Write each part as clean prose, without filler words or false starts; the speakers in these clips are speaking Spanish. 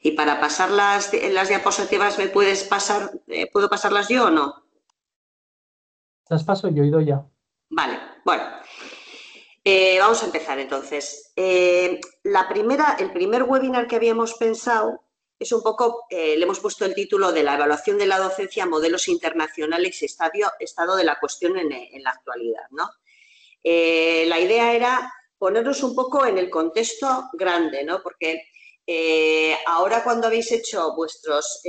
Y para pasar las diapositivas, ¿me puedes pasar, puedo pasarlas yo o no? Las paso yo y doy ya. Vale, bueno. Vamos a empezar entonces. El primer webinar que habíamos pensado es un poco, le hemos puesto el título de la evaluación de la docencia, modelos internacionales y estado de la cuestión en la actualidad, ¿no? La idea era ponernos un poco en el contexto grande, ¿no? Porque ahora cuando habéis hecho vuestros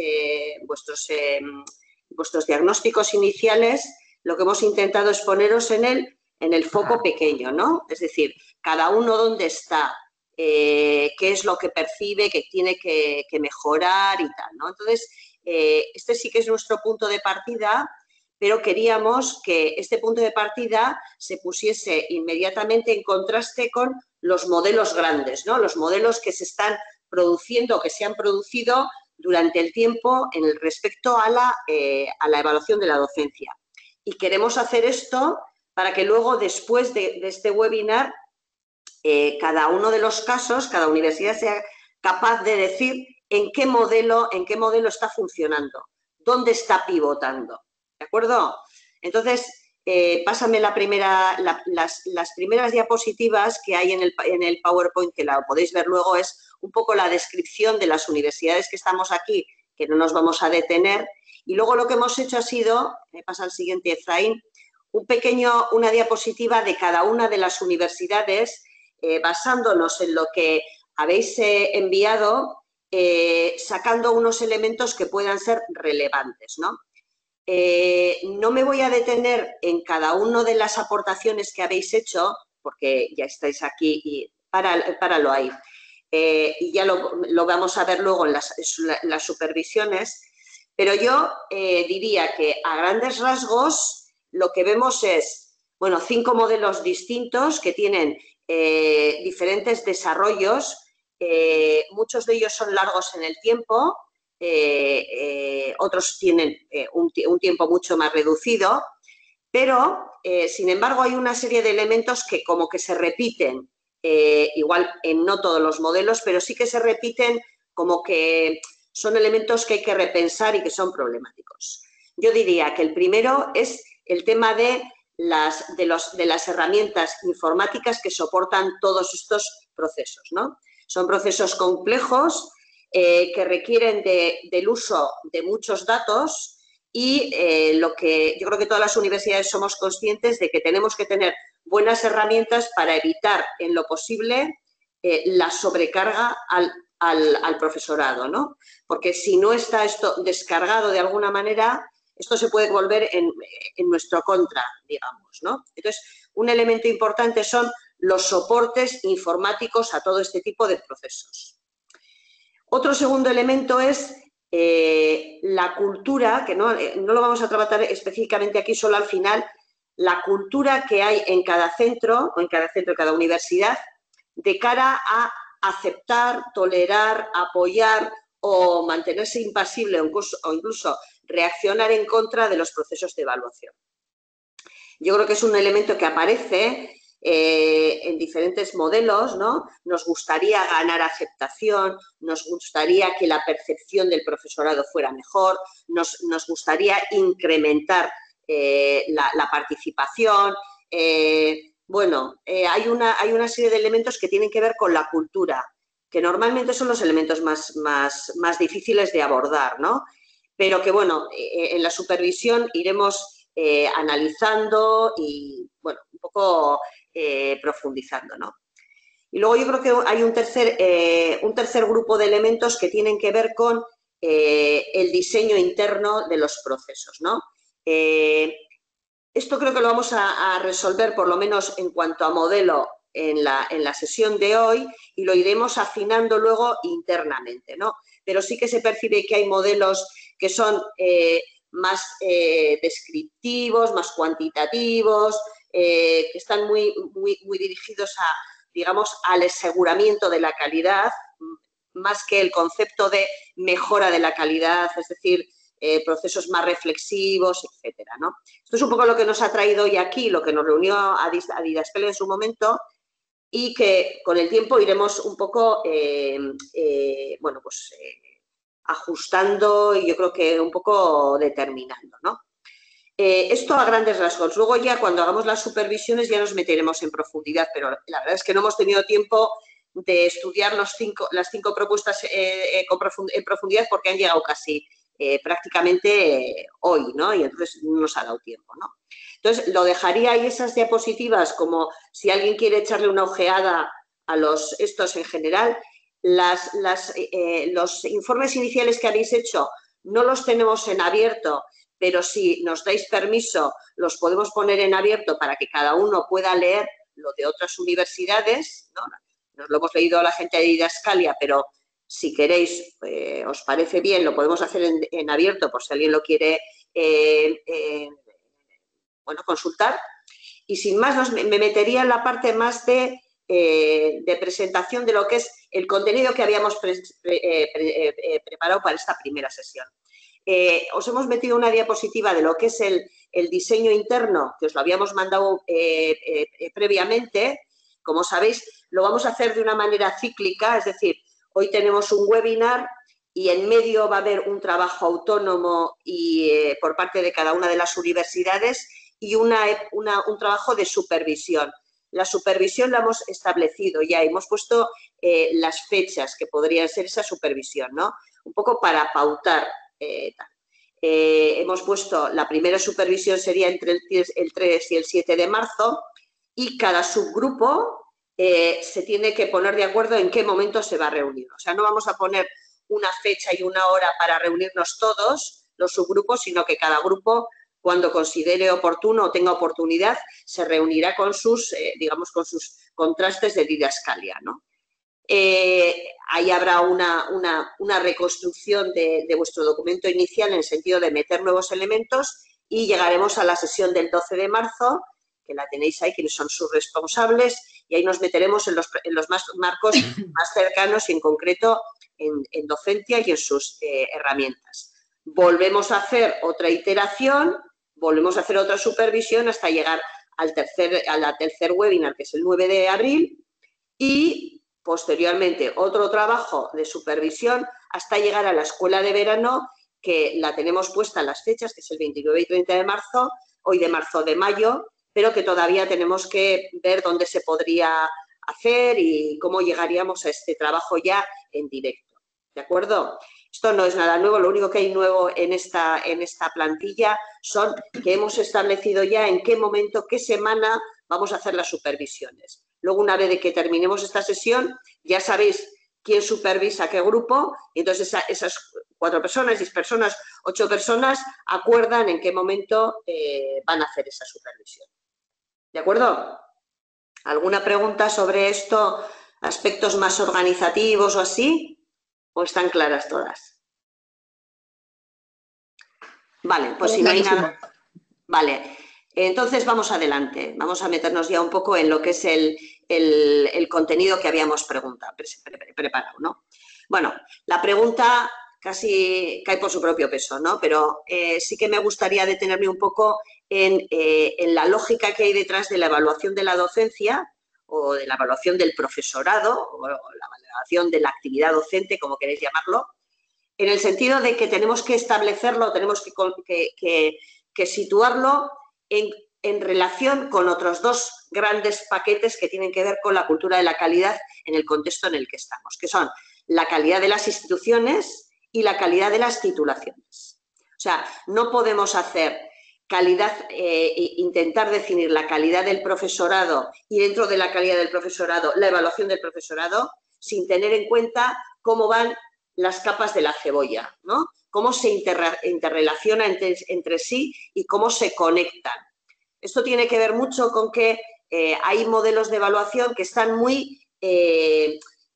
diagnósticos iniciales, lo que hemos intentado es poneros en el foco pequeño, ¿no? Es decir, cada uno dónde está, qué es lo que percibe, que tiene que mejorar y tal, ¿no? Entonces, este sí que es nuestro punto de partida, pero queríamos que este punto de partida se pusiese inmediatamente en contraste con los modelos grandes, ¿no? Los modelos que se están produciendo, que se han producido durante el tiempo en el respecto a la evaluación de la docencia. Y queremos hacer esto para que luego, después de este webinar, cada uno de los casos, cada universidad sea capaz de decir en qué modelo está funcionando, dónde está pivotando. ¿De acuerdo? Entonces, pásame las primeras diapositivas que hay en el PowerPoint, que la podéis ver luego, es un poco la descripción de las universidades que estamos aquí, que no nos vamos a detener. Y luego lo que hemos hecho ha sido, me pasa al siguiente, Efraín, una diapositiva de cada una de las universidades, basándonos en lo que habéis enviado, sacando unos elementos que puedan ser relevantes, ¿no? No me voy a detener en cada una de las aportaciones que habéis hecho, porque ya estáis aquí y páralo ahí. Y ya lo vamos a ver luego en las supervisiones, pero yo diría que a grandes rasgos lo que vemos es, bueno, 5 modelos distintos que tienen diferentes desarrollos, muchos de ellos son largos en el tiempo, otros tienen un tiempo mucho más reducido, pero, sin embargo, hay una serie de elementos que como que se repiten, igual en no todos los modelos, pero sí que se repiten como que son elementos que hay que repensar y que son problemáticos. Yo diría que el primero es el tema de las herramientas informáticas que soportan todos estos procesos, ¿no? Son procesos complejos que requieren del uso de muchos datos y yo creo que todas las universidades somos conscientes de que tenemos que tener buenas herramientas para evitar en lo posible la sobrecarga al profesorado, ¿no? Porque si no está esto descargado de alguna manera, esto se puede volver en nuestro contra, digamos, ¿no? Entonces, un elemento importante son los soportes informáticos a todo este tipo de procesos. Otro segundo elemento es la cultura, que no lo vamos a tratar específicamente aquí, solo al final, la cultura que hay en cada centro, o en cada universidad, de cara a aceptar, tolerar, apoyar o mantenerse impasible o incluso reaccionar en contra de los procesos de evaluación. Yo creo que es un elemento que aparece en diferentes modelos, ¿no? Nos gustaría ganar aceptación, nos gustaría que la percepción del profesorado fuera mejor, nos gustaría incrementar la participación. Bueno, hay una serie de elementos que tienen que ver con la cultura, que normalmente son los elementos más difíciles de abordar, ¿no? Pero que, bueno, en la supervisión iremos analizando y, bueno, un poco profundizando, ¿no? Y luego yo creo que hay un tercer grupo de elementos que tienen que ver con el diseño interno de los procesos, ¿no? Esto creo que lo vamos a resolver, por lo menos en cuanto a modelo, en la sesión de hoy, y lo iremos afinando luego internamente, ¿no? Pero sí que se percibe que hay modelos que son más descriptivos, más cuantitativos, que están muy dirigidos a, digamos, al aseguramiento de la calidad, más que el concepto de mejora de la calidad, es decir, procesos más reflexivos, etcétera, ¿no? Esto es un poco lo que nos ha traído hoy aquí, lo que nos reunió a Didaspel en su momento, y que con el tiempo iremos un poco, bueno, pues ajustando y yo creo que un poco determinando, ¿no? Esto a grandes rasgos. Luego ya cuando hagamos las supervisiones ya nos meteremos en profundidad, pero la verdad es que no hemos tenido tiempo de estudiar las cinco propuestas en profundidad porque han llegado casi prácticamente hoy, ¿no? Y entonces no nos ha dado tiempo, ¿no? Entonces, lo dejaría ahí esas diapositivas como si alguien quiere echarle una ojeada a estos en general. Los informes iniciales que habéis hecho no los tenemos en abierto, pero si nos dais permiso, los podemos poner en abierto para que cada uno pueda leer lo de otras universidades, ¿no? Nos lo hemos leído a la gente de Didascalia, pero si queréis, os parece bien, lo podemos hacer en abierto por si alguien lo quiere bueno, consultar. Y sin más, me metería en la parte más de presentación de lo que es el contenido que habíamos preparado para esta primera sesión. Os hemos metido una diapositiva de lo que es el diseño interno, que os lo habíamos mandado previamente. Como sabéis, lo vamos a hacer de una manera cíclica, es decir, hoy tenemos un webinar y en medio va a haber un trabajo autónomo por parte de cada una de las universidades y un trabajo de supervisión. La supervisión la hemos establecido ya, hemos puesto las fechas que podrían ser esa supervisión, ¿no? Un poco para pautar. Hemos puesto, la primera supervisión sería entre el 3 y el 7 de marzo y cada subgrupo se tiene que poner de acuerdo en qué momento se va a reunir. O sea, no vamos a poner una fecha y una hora para reunirnos todos los subgrupos, sino que cada grupo, cuando considere oportuno o tenga oportunidad, se reunirá con sus, digamos, con sus contrastes de didascalia, ¿no? Ahí habrá una reconstrucción de vuestro documento inicial en el sentido de meter nuevos elementos y llegaremos a la sesión del 12 de marzo, que la tenéis ahí, quienes son sus responsables, y ahí nos meteremos en los marcos más cercanos y en concreto en docencia y en sus herramientas. Volvemos a hacer otra iteración, volvemos a hacer otra supervisión hasta llegar al tercer webinar, que es el 9 de abril, y posteriormente otro trabajo de supervisión hasta llegar a la escuela de verano, que la tenemos puesta en las fechas, que es el 29 y 30 de marzo, hoy de mayo, pero que todavía tenemos que ver dónde se podría hacer y cómo llegaríamos a este trabajo ya en directo. ¿De acuerdo? Esto no es nada nuevo, lo único que hay nuevo en esta plantilla son que hemos establecido ya en qué momento, qué semana vamos a hacer las supervisiones. Luego, una vez de que terminemos esta sesión, ya sabéis quién supervisa qué grupo, y entonces esas 4 personas, 10 personas, 8 personas acuerdan en qué momento van a hacer esa supervisión. ¿De acuerdo? ¿Alguna pregunta sobre esto, aspectos más organizativos o así? ¿O están claras todas? Vale, pues si no hay nada... Vale, entonces vamos adelante. Vamos a meternos ya un poco en lo que es el contenido que habíamos preparado, ¿no? Bueno, la pregunta casi cae por su propio peso, ¿no? Pero sí que me gustaría detenerme un poco en la lógica que hay detrás de la evaluación de la docencia o de la evaluación del profesorado o la evaluación de la actividad docente, como queréis llamarlo, en el sentido de que tenemos que establecerlo, tenemos que situarlo en relación con otros 2 grandes paquetes que tienen que ver con la cultura de la calidad en el contexto en el que estamos, que son la calidad de las instituciones y la calidad de las titulaciones. O sea, no podemos hacer calidad, intentar definir la calidad del profesorado y dentro de la calidad del profesorado, la evaluación del profesorado, sin tener en cuenta cómo van las capas de la cebolla, ¿no? Cómo se interrelacionan entre sí y cómo se conectan. Esto tiene que ver mucho con que hay modelos de evaluación que están muy,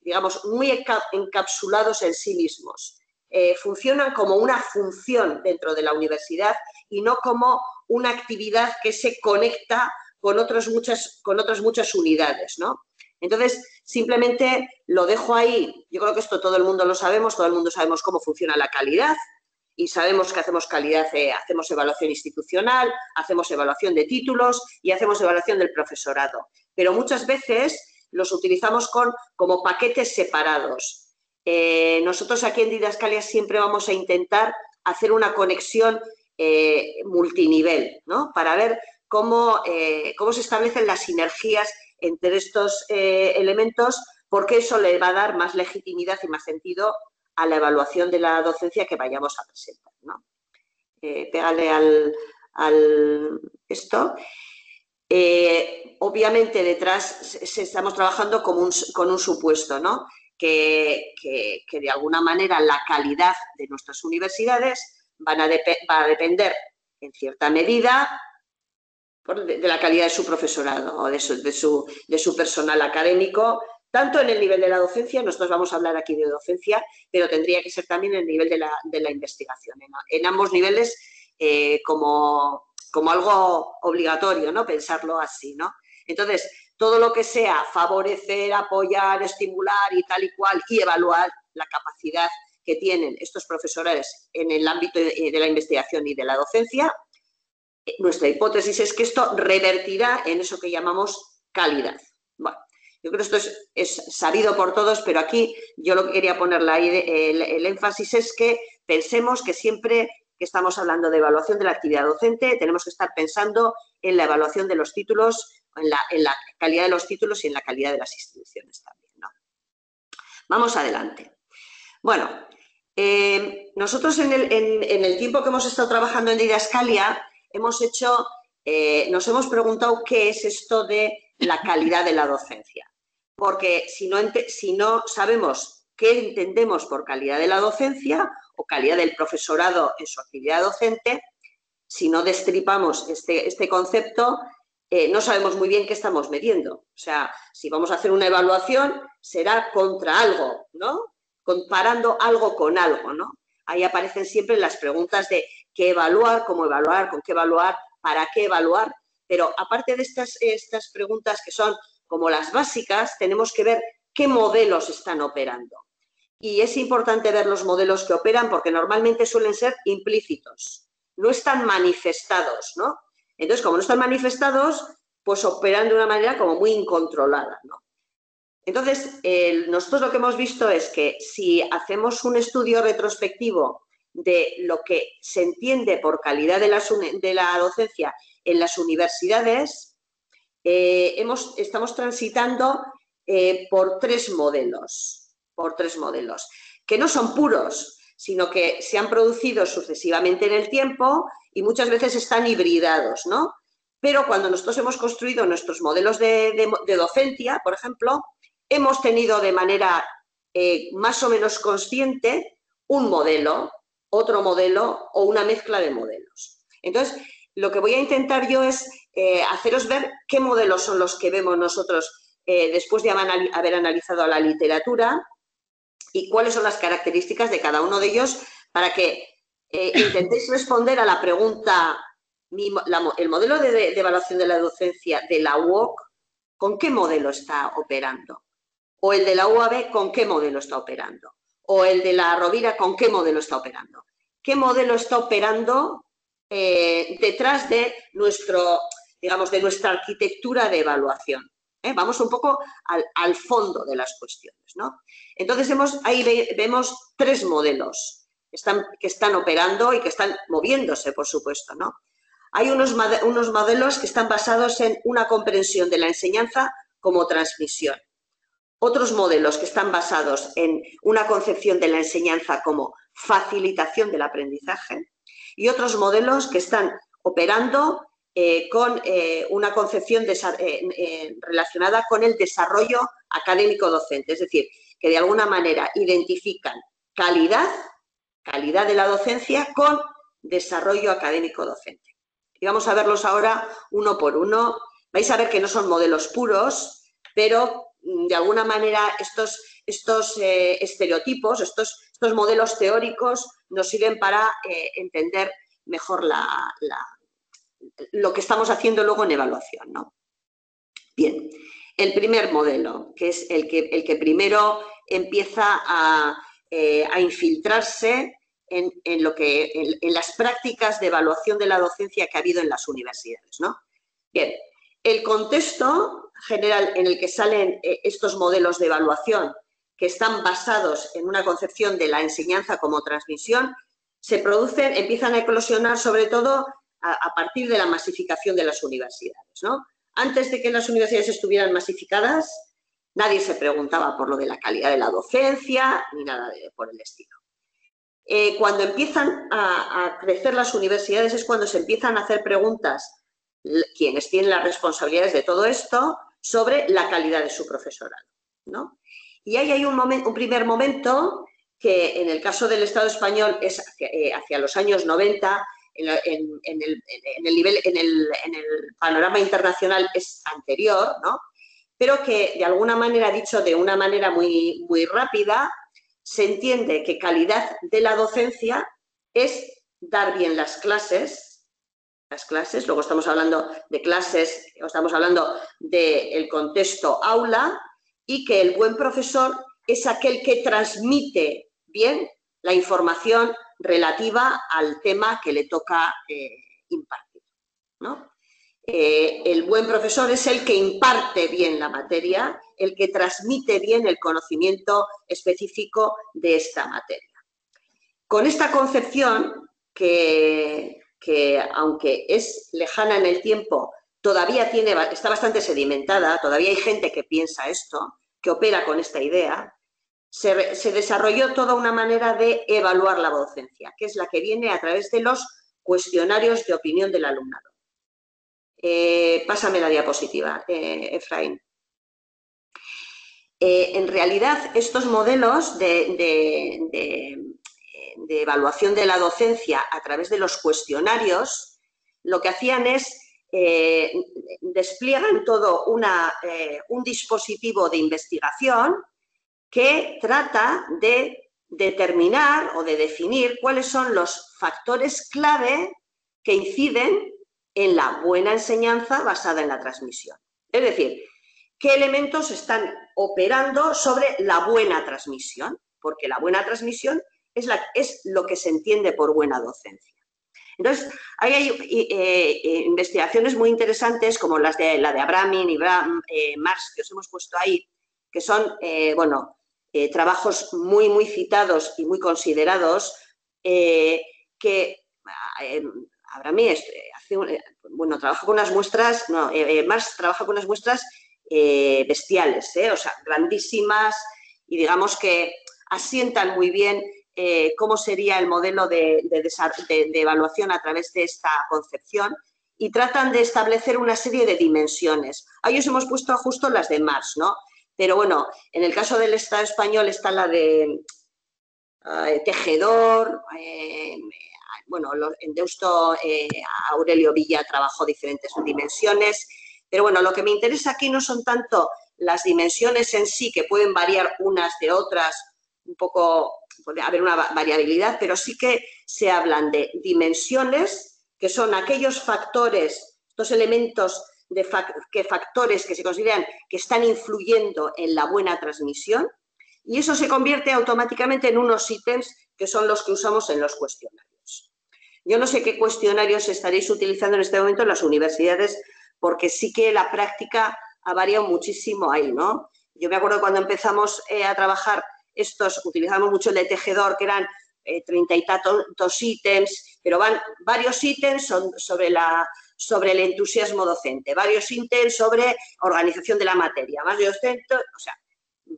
digamos, muy encapsulados en sí mismos. Funcionan como una función dentro de la universidad y no como una actividad que se conecta con otras muchas unidades, ¿no? Entonces, simplemente lo dejo ahí. Yo creo que esto todo el mundo lo sabemos, todo el mundo sabemos cómo funciona la calidad y sabemos que hacemos calidad, hacemos evaluación institucional, hacemos evaluación de títulos y hacemos evaluación del profesorado. Pero muchas veces los utilizamos como paquetes separados. nosotros aquí en Didascalia siempre vamos a intentar hacer una conexión multinivel, ¿no? Para ver cómo se establecen las sinergias entre estos elementos, porque eso le va a dar más legitimidad y más sentido a la evaluación de la docencia que vayamos a presentar, ¿no? Pégale al esto. Obviamente detrás estamos trabajando con un supuesto, ¿no? Que de alguna manera la calidad de nuestras universidades va a depender en cierta medida de la calidad de su profesorado o de su personal académico, tanto en el nivel de la docencia, nosotros vamos a hablar aquí de docencia, pero tendría que ser también en el nivel de la investigación, en ambos niveles como algo obligatorio, ¿no? Pensarlo así, ¿no? Entonces, todo lo que sea favorecer, apoyar, estimular y tal y cual, y evaluar la capacidad que tienen estos profesores en el ámbito de la investigación y de la docencia, nuestra hipótesis es que esto revertirá en eso que llamamos calidad. Bueno, yo creo que esto es sabido por todos, pero aquí yo lo que quería poner el énfasis es que pensemos que siempre que estamos hablando de evaluación de la actividad docente, tenemos que estar pensando en la evaluación de los títulos, en la calidad de los títulos y en la calidad de las instituciones también, ¿no? Vamos adelante. Bueno, nosotros en el tiempo que hemos estado trabajando en Didascalia, nos hemos preguntado qué es esto de la calidad de la docencia. Porque si no sabemos qué entendemos por calidad de la docencia o calidad del profesorado en su actividad docente, si no destripamos este concepto, no sabemos muy bien qué estamos midiendo. O sea, si vamos a hacer una evaluación, será contra algo, ¿no? Comparando algo con algo, ¿no? Ahí aparecen siempre las preguntas de qué evaluar, cómo evaluar, con qué evaluar, para qué evaluar. Pero aparte de estas preguntas que son como las básicas, tenemos que ver qué modelos están operando. Y es importante ver los modelos que operan porque normalmente suelen ser implícitos, no están manifestados, ¿no? Entonces, como no están manifestados, pues operan de una manera como muy incontrolada, ¿no? Entonces, nosotros lo que hemos visto es que si hacemos un estudio retrospectivo de lo que se entiende por calidad de la docencia en las universidades, estamos transitando por tres modelos, que no son puros, sino que se han producido sucesivamente en el tiempo y muchas veces están hibridados, ¿no? Pero cuando nosotros hemos construido nuestros modelos de docencia, por ejemplo, hemos tenido de manera más o menos consciente un modelo, otro modelo o una mezcla de modelos. Entonces, lo que voy a intentar yo es haceros ver qué modelos son los que vemos nosotros después de haber analizado la literatura y cuáles son las características de cada uno de ellos para que intentéis responder a la pregunta, el modelo de evaluación de la docencia de la UOC, ¿con qué modelo está operando? O el de la UAB, ¿con qué modelo está operando? O el de la Rovira, ¿con qué modelo está operando? ¿Qué modelo está operando detrás de de nuestra arquitectura de evaluación? Vamos un poco al fondo de las cuestiones, ¿no? Entonces, ahí vemos tres modelos que están operando y que están moviéndose, por supuesto, ¿no? Hay unos modelos que están basados en una comprensión de la enseñanza como transmisión. Otros modelos que están basados en una concepción de la enseñanza como facilitación del aprendizaje y otros modelos que están operando con una concepción relacionada con el desarrollo académico docente, es decir, que de alguna manera identifican calidad de la docencia con desarrollo académico docente. Y vamos a verlos ahora uno por uno. Vais a ver que no son modelos puros, pero de alguna manera estos estereotipos, estos modelos teóricos nos sirven para entender mejor lo que estamos haciendo luego en evaluación, ¿no? Bien, el primer modelo, que es el que primero empieza a infiltrarse en las prácticas de evaluación de la docencia que ha habido en las universidades, ¿no? Bien, el contexto general en el que salen estos modelos de evaluación que están basados en una concepción de la enseñanza como transmisión, empiezan a eclosionar sobre todo a partir de la masificación de las universidades, ¿no? Antes de que las universidades estuvieran masificadas, nadie se preguntaba por lo de la calidad de la docencia ni nada por el estilo. Cuando empiezan a crecer las universidades es cuando se empiezan a hacer preguntas quienes tienen las responsabilidades de todo esto sobre la calidad de su profesorado, ¿no? Y ahí hay un primer momento que en el caso del Estado español es hacia los años 90, en el panorama internacional es anterior, ¿no? Pero que de alguna manera, dicho de una manera muy, muy rápida, se entiende que calidad de la docencia es dar bien las clases, luego estamos hablando de clases, estamos hablando del contexto aula, y que el buen profesor es aquel que transmite bien la información relativa al tema que le toca impartir, ¿no? El buen profesor es el que imparte bien la materia, el que transmite bien el conocimiento específico de esta materia. Con esta concepción, que aunque es lejana en el tiempo, todavía está bastante sedimentada, todavía hay gente que piensa esto, que opera con esta idea, se desarrolló toda una manera de evaluar la docencia, que es la que viene a través de los cuestionarios de opinión del alumnado. Pásame la diapositiva, Efraín. En realidad, estos modelos de evaluación de la docencia a través de los cuestionarios, lo que hacían es despliegan todo un dispositivo de investigación que trata de determinar o de definir cuáles son los factores clave que inciden en la buena enseñanza basada en la transmisión. Es decir, qué elementos están operando sobre la buena transmisión, porque la buena transmisión es lo que se entiende por buena docencia. Entonces, hay investigaciones muy interesantes como la de Abramin y Marx, que os hemos puesto ahí, que son, trabajos muy, muy citados y muy considerados, que Abramin trabaja con unas muestras, Marx trabaja con unas muestras bestiales, o sea, grandísimas, y digamos que asientan muy bien cómo sería el modelo de evaluación a través de esta concepción, y tratan de establecer una serie de dimensiones. Ahí os hemos puesto justo las de Marx, ¿no? Pero bueno, en el caso del Estado español está la de Tejedor, en Deusto Aurelio Villa trabajó diferentes dimensiones, pero bueno, lo que me interesa aquí no son tanto las dimensiones en sí, que pueden variar unas de otras, un poco, puede haber una variabilidad, pero sí que se hablan de dimensiones, que son aquellos factores, estos elementos factores que se consideran que están influyendo en la buena transmisión, y eso se convierte automáticamente en unos ítems que son los que usamos en los cuestionarios. Yo no sé qué cuestionarios estaréis utilizando en este momento en las universidades, porque sí que la práctica ha variado muchísimo ahí, ¿no? Yo me acuerdo cuando empezamos a trabajar utilizamos mucho el de Tejedor, que eran 30 y tantos ítems, pero van varios ítems sobre el entusiasmo docente, varios ítems sobre organización de la materia, varios ítems, o sea,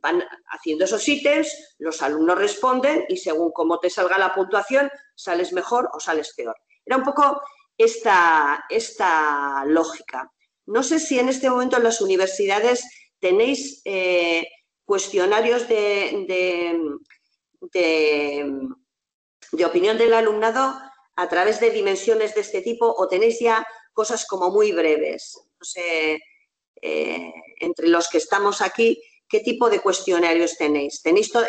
van haciendo esos ítems, los alumnos responden y según cómo te salga la puntuación, sales mejor o sales peor. Era un poco esta lógica. No sé si en este momento en las universidades tenéis cuestionarios de opinión del alumnado a través de dimensiones de este tipo, o tenéis ya cosas como muy breves. No sé, entre los que estamos aquí, ¿qué tipo de cuestionarios tenéis?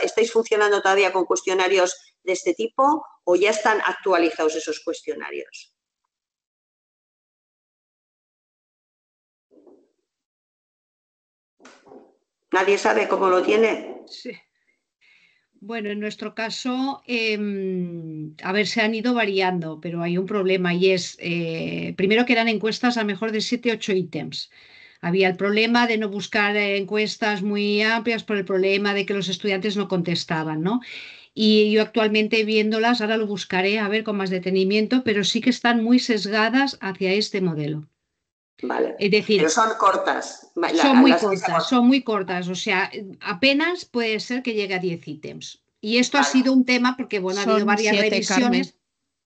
¿Estáis funcionando todavía con cuestionarios de este tipo o ya están actualizados esos cuestionarios? ¿Nadie sabe cómo lo tiene? Sí. Bueno, en nuestro caso, a ver, se han ido variando, pero hay un problema y es, primero que eran encuestas a mejor de 7, 8 ítems. Había el problema de no buscar encuestas muy amplias por el problema de que los estudiantes no contestaban, ¿no? Y yo actualmente viéndolas, ahora lo buscaré a ver con más detenimiento, pero sí que están muy sesgadas hacia este modelo. Vale, Es pero decir, son cortas. Las vais a son muy cortas, o sea, apenas puede ser que llegue a 10 ítems. Y esto ha Vale, sido un tema porque, bueno, ha habido Son varias 7, Carmen. revisiones,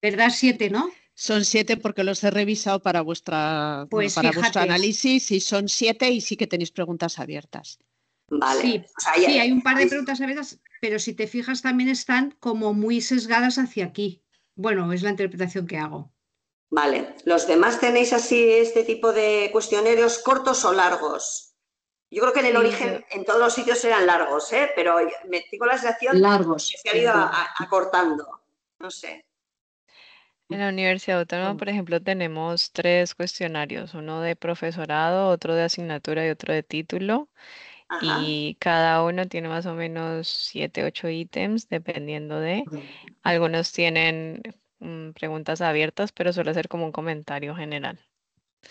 ¿verdad? 7, ¿no? Son 7 porque los he revisado para Pues para vuestro fíjate, análisis y son 7 y sí que tenéis preguntas abiertas. vale. sí, O sea, sí, hay un par de preguntas abiertas, pero si te fijas también están como muy sesgadas hacia aquí. Bueno, es la interpretación que hago. vale. ¿Los demás tenéis así este tipo de cuestionarios cortos o largos? Yo creo que en el Sí, origen en todos los sitios eran largos, ¿eh? Pero me tengo la sensación largos. que se han ido acortando. No sé. En la Universidad Autónoma, por ejemplo, tenemos 3 cuestionarios, uno de profesorado, otro de asignatura y otro de título. Ajá. Y cada uno tiene más o menos 7, 8 ítems, dependiendo de. Algunos tienen preguntas abiertas, pero suele ser como un comentario general.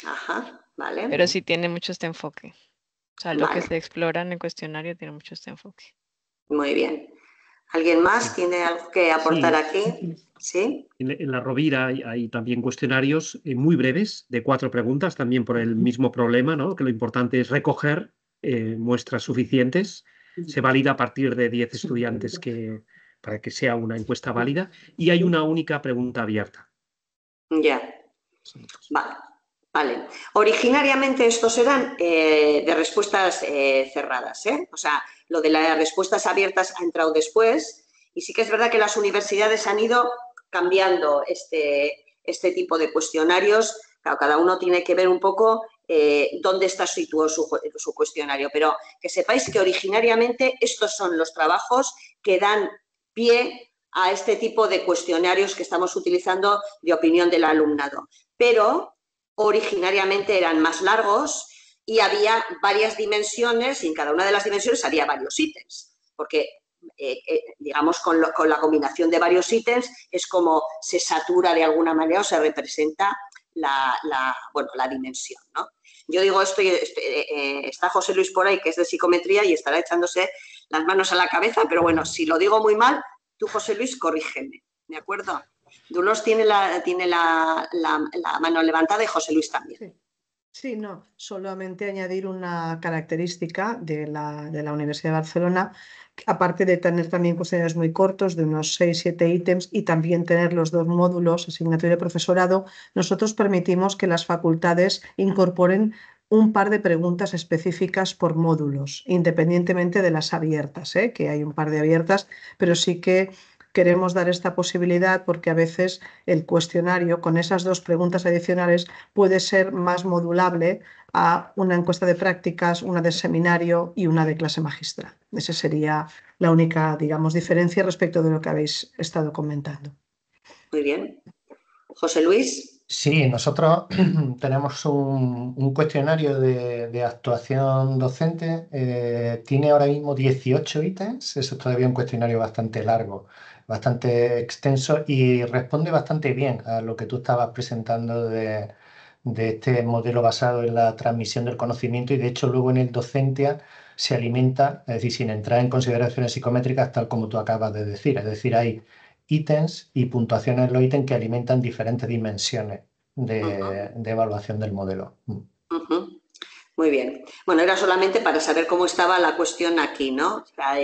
Ajá. Vale. Pero sí tiene mucho este enfoque. O sea, lo que Vale. se explora en el cuestionario tiene mucho este enfoque. Muy bien. ¿Alguien más tiene algo que aportar aquí? ¿Sí? En la Rovira hay también cuestionarios muy breves, de 4 preguntas, también por el mismo problema, ¿no? Que lo importante es recoger muestras suficientes. Se valida a partir de 10 estudiantes para que sea una encuesta válida. Y hay una única pregunta abierta. Ya. Vale. Vale. Originariamente estos eran de respuestas cerradas, ¿eh? O sea, lo de las respuestas abiertas ha entrado después y sí que es verdad que las universidades han ido cambiando este tipo de cuestionarios. Claro, cada uno tiene que ver un poco dónde está situado su cuestionario, pero que sepáis que originariamente estos son los trabajos que dan pie a este tipo de cuestionarios que estamos utilizando de opinión del alumnado. Pero originariamente eran más largos y había varias dimensiones y en cada una de las dimensiones había varios ítems, porque digamos con la combinación de varios ítems es como se satura de alguna manera o se representa la dimensión, ¿no? Yo digo esto y está José Luis por ahí que es de psicometría y estará echándose las manos a la cabeza, pero bueno, si lo digo muy mal, tú José Luis corrígeme, ¿de acuerdo? Dolores tiene la mano levantada y José Luis también. Sí. Sí, no, solamente añadir una característica de la Universidad de Barcelona, aparte de tener también cuestionarios muy cortos, de unos 6-7 ítems, y también tener los 2 módulos, asignatura y profesorado, nosotros permitimos que las facultades incorporen un par de preguntas específicas por módulos, independientemente de las abiertas, que hay un par de abiertas, pero sí que queremos dar esta posibilidad porque a veces el cuestionario con esas 2 preguntas adicionales puede ser más modulable a una encuesta de prácticas, una de seminario y una de clase magistral. Esa sería la única, digamos, diferencia respecto de lo que habéis estado comentando. Muy bien. José Luis. Sí, nosotros tenemos un cuestionario de actuación docente. Tiene ahora mismo 18 ítems. Eso es todavía un cuestionario bastante largo, bastante extenso y responde bastante bien a lo que tú estabas presentando de este modelo basado en la transmisión del conocimiento y de hecho luego en el Docentia se alimenta, es decir, sin entrar en consideraciones psicométricas tal como tú acabas de decir. Es decir, hay ítems y puntuaciones en los ítems que alimentan diferentes dimensiones de evaluación del modelo. Muy bien. Bueno, era solamente para saber cómo estaba la cuestión aquí, ¿no? O sea,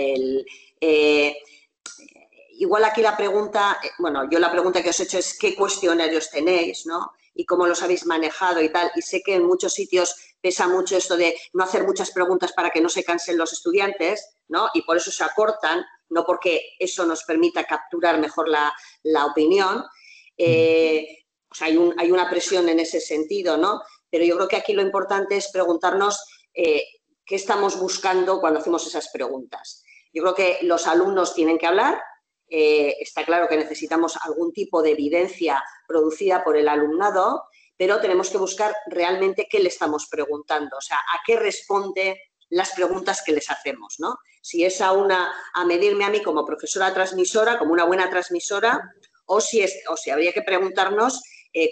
igual aquí la pregunta, bueno, yo la pregunta que os he hecho es qué cuestionarios tenéis, ¿no? Y cómo los habéis manejado y tal. Y sé que en muchos sitios pesa mucho esto de no hacer muchas preguntas para que no se cansen los estudiantes, ¿no? Y por eso se acortan, no porque eso nos permita capturar mejor la opinión. O sea, hay una presión en ese sentido, ¿no? Pero yo creo que aquí lo importante es preguntarnos qué estamos buscando cuando hacemos esas preguntas. Yo creo que los alumnos tienen que hablar. Está claro que necesitamos algún tipo de evidencia producida por el alumnado, pero tenemos que buscar realmente qué le estamos preguntando, o sea, a qué responde las preguntas que les hacemos, ¿no? Si es a medirme a mí como profesora transmisora, como una buena transmisora, o si habría que preguntarnos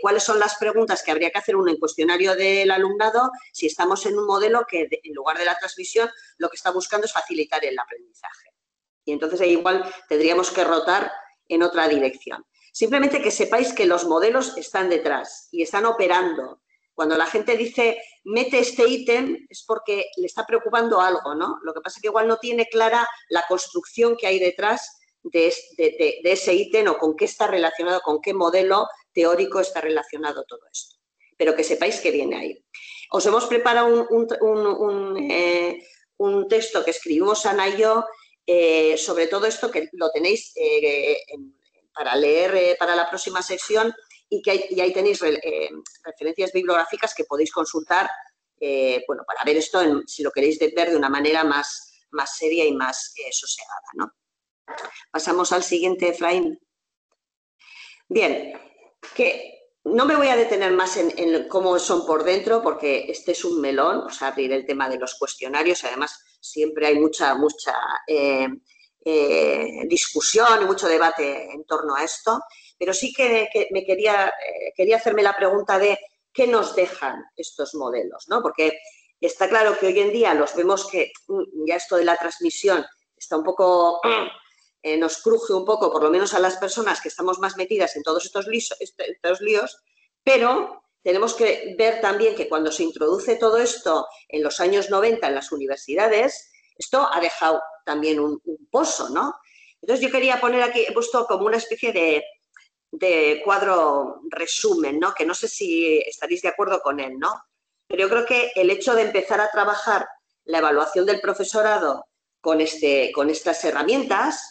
cuáles son las preguntas que habría que hacer en un cuestionario del alumnado si estamos en un modelo que, en lugar de la transmisión, lo que está buscando es facilitar el aprendizaje. Y entonces ahí igual tendríamos que rotar en otra dirección. Simplemente que sepáis que los modelos están detrás y están operando. Cuando la gente dice, mete este ítem, es porque le está preocupando algo, ¿no? Lo que pasa es que igual no tiene clara la construcción que hay detrás de ese ítem o con qué está relacionado, con qué modelo teórico está relacionado todo esto. Pero que sepáis que viene ahí. Os hemos preparado un texto que escribimos Ana y yo sobre todo esto, que lo tenéis para leer para la próxima sección y ahí tenéis referencias bibliográficas que podéis consultar bueno, para ver esto si lo queréis ver de una manera más seria y más sosegada, ¿no? Pasamos al siguiente, Efraín. Bien, que no me voy a detener más en cómo son por dentro, porque este es un melón, o sea, abrir el tema de los cuestionarios. Además, siempre hay mucha discusión y mucho debate en torno a esto, pero sí que me quería hacerme la pregunta de qué nos dejan estos modelos, ¿no? Porque está claro que hoy en día los vemos que ya esto de la transmisión está un poco... nos cruje un poco, por lo menos a las personas que estamos más metidas en todos estos líos, pero tenemos que ver también que cuando se introduce todo esto en los años 90 en las universidades, esto ha dejado también un pozo, ¿no? Entonces yo quería poner aquí, he puesto como una especie de cuadro resumen, ¿no? Que no sé si estaréis de acuerdo con él, ¿no? Pero yo creo que el hecho de empezar a trabajar la evaluación del profesorado con estas herramientas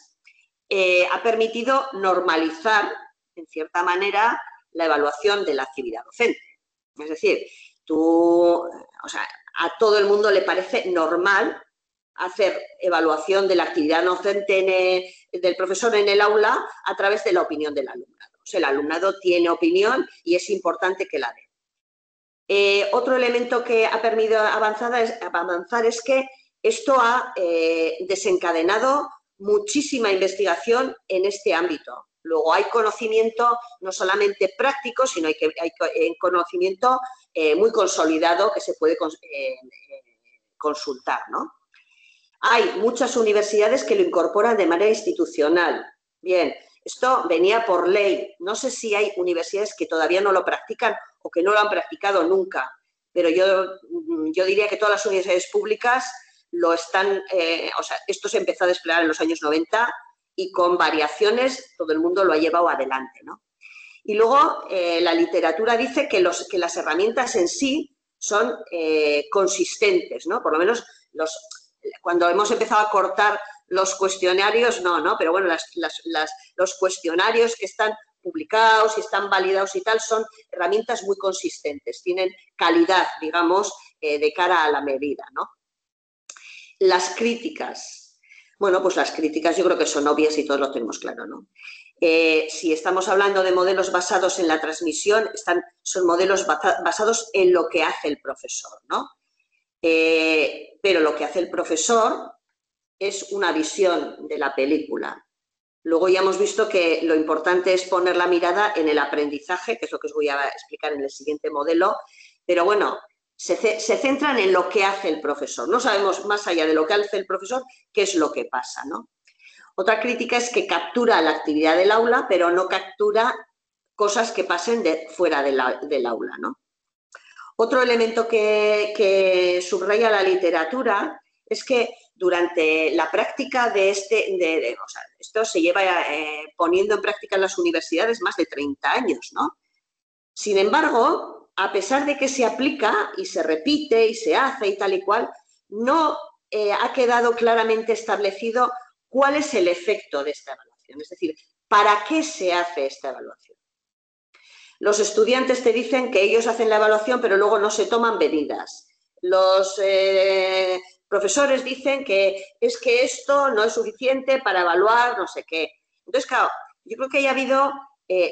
ha permitido normalizar, en cierta manera, la evaluación de la actividad docente. Es decir, a todo el mundo le parece normal hacer evaluación de la actividad docente del profesor en el aula a través de la opinión del alumnado. O sea, el alumnado tiene opinión y es importante que la dé. Otro elemento que ha permitido avanzar es que esto ha desencadenado muchísima investigación en este ámbito. Luego hay conocimiento no solamente práctico, sino hay conocimiento muy consolidado que se puede consultar, ¿no? Hay muchas universidades que lo incorporan de manera institucional. Bien, esto venía por ley. No sé si hay universidades que todavía no lo practican o que no lo han practicado nunca, pero yo diría que todas las universidades públicas lo están, esto se empezó a desplegar en los años 90 y con variaciones todo el mundo lo ha llevado adelante, ¿no? Y luego la literatura dice que las herramientas en sí son consistentes, ¿no? Por lo menos cuando hemos empezado a cortar los cuestionarios, no, pero bueno, los cuestionarios que están publicados y están validados y tal son herramientas muy consistentes, tienen calidad, digamos, de cara a la medida, ¿no? Las críticas. Bueno, pues las críticas yo creo que son obvias y todos lo tenemos claro, ¿no? Si estamos hablando de modelos basados en la transmisión, son modelos basados en lo que hace el profesor, ¿no? Pero lo que hace el profesor es una visión de la película. Luego ya hemos visto que lo importante es poner la mirada en el aprendizaje, que es lo que os voy a explicar en el siguiente modelo, pero bueno, se centran en lo que hace el profesor. No sabemos más allá de lo que hace el profesor qué es lo que pasa, ¿no? Otra crítica es que captura la actividad del aula, pero no captura cosas que pasen fuera del aula, ¿no? Otro elemento que subraya la literatura es que durante la práctica esto se lleva poniendo en práctica en las universidades más de 30 años, ¿no? Sin embargo, a pesar de que se aplica y se repite y se hace y tal y cual, no ha quedado claramente establecido cuál es el efecto de esta evaluación. Es decir, ¿para qué se hace esta evaluación? Los estudiantes te dicen que ellos hacen la evaluación, pero luego no se toman medidas. Los profesores dicen que es que esto no es suficiente para evaluar no sé qué. Entonces, claro, yo creo que haya habido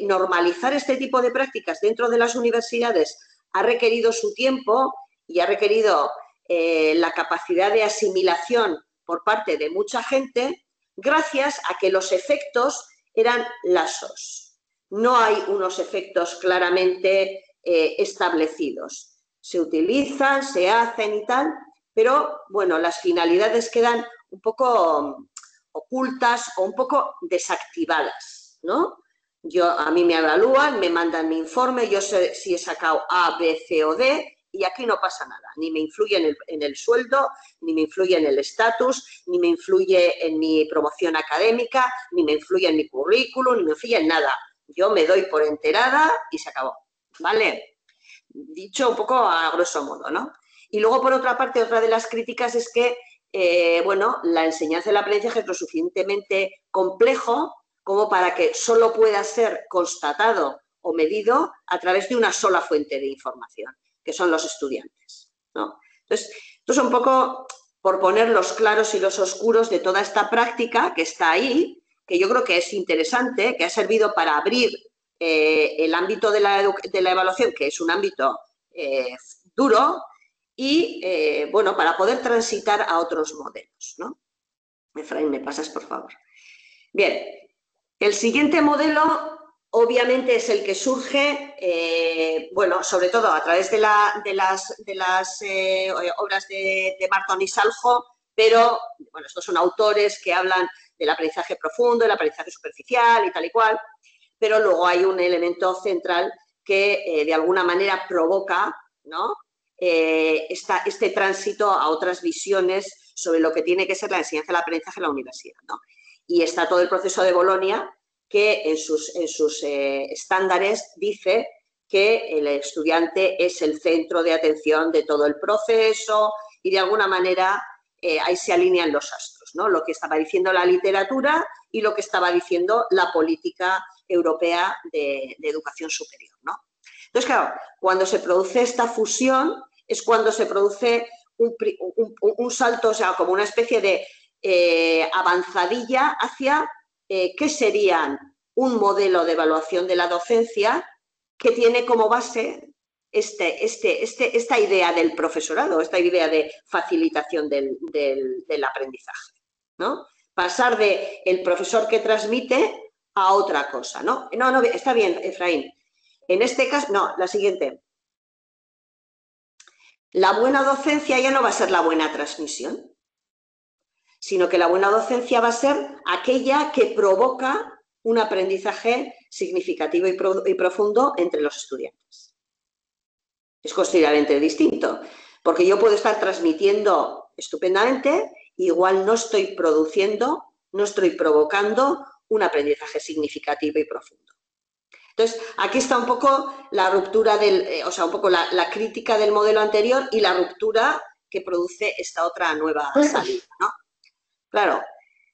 normalizar este tipo de prácticas dentro de las universidades ha requerido su tiempo y ha requerido la capacidad de asimilación por parte de mucha gente, gracias a que los efectos eran lasos. no hay unos efectos claramente establecidos. Se utilizan, se hacen y tal, pero bueno, las finalidades quedan un poco ocultas o un poco desactivadas, ¿no? A mí me evalúan, me mandan mi informe, yo sé si he sacado A, B, C o D y aquí no pasa nada. Ni me influye en el sueldo, ni me influye en el estatus, ni me influye en mi promoción académica, ni me influye en mi currículum, ni me influye en nada. Yo me doy por enterada y se acabó, ¿vale? Dicho un poco a grosso modo, ¿no? Y luego, por otra parte, otra de las críticas es que, bueno, la enseñanza del aprendizaje es lo suficientemente complejo como para que solo pueda ser constatado o medido a través de una sola fuente de información, que son los estudiantes, ¿no? Entonces, esto es un poco por poner los claros y los oscuros de toda esta práctica que está ahí, que yo creo que es interesante, que ha servido para abrir el ámbito de la evaluación, que es un ámbito duro, y, bueno, para poder transitar a otros modelos, ¿no? Efraín, ¿me pasas, por favor? Bien, el siguiente modelo obviamente es el que surge, bueno, sobre todo a través de las obras de Marton y Saljo, pero, bueno, estos son autores que hablan del aprendizaje profundo, del aprendizaje superficial y tal y cual, pero luego hay un elemento central que de alguna manera provoca, ¿no?, este tránsito a otras visiones sobre lo que tiene que ser la enseñanza del aprendizaje en la universidad, ¿no? Y está todo el proceso de Bolonia, que en sus estándares dice que el estudiante es el centro de atención de todo el proceso y de alguna manera ahí se alinean los astros, ¿no? Lo que estaba diciendo la literatura y lo que estaba diciendo la política europea de educación superior, ¿no? Entonces, claro, cuando se produce esta fusión es cuando se produce un salto, o sea, como una especie de avanzadilla hacia qué serían un modelo de evaluación de la docencia que tiene como base esta idea del profesorado, esta idea de facilitación del aprendizaje, ¿no? Pasar de el profesor que transmite a otra cosa, ¿no? No, está bien, Efraín. En este caso, no, la siguiente. La buena docencia ya no va a ser la buena transmisión, sino que la buena docencia va a ser aquella que provoca un aprendizaje significativo y profundo entre los estudiantes. Es considerablemente distinto, porque yo puedo estar transmitiendo estupendamente, igual no estoy produciendo, no estoy provocando un aprendizaje significativo y profundo. Entonces, aquí está un poco la ruptura o sea, un poco la crítica del modelo anterior y la ruptura que produce esta otra nueva salida, ¿no? Claro,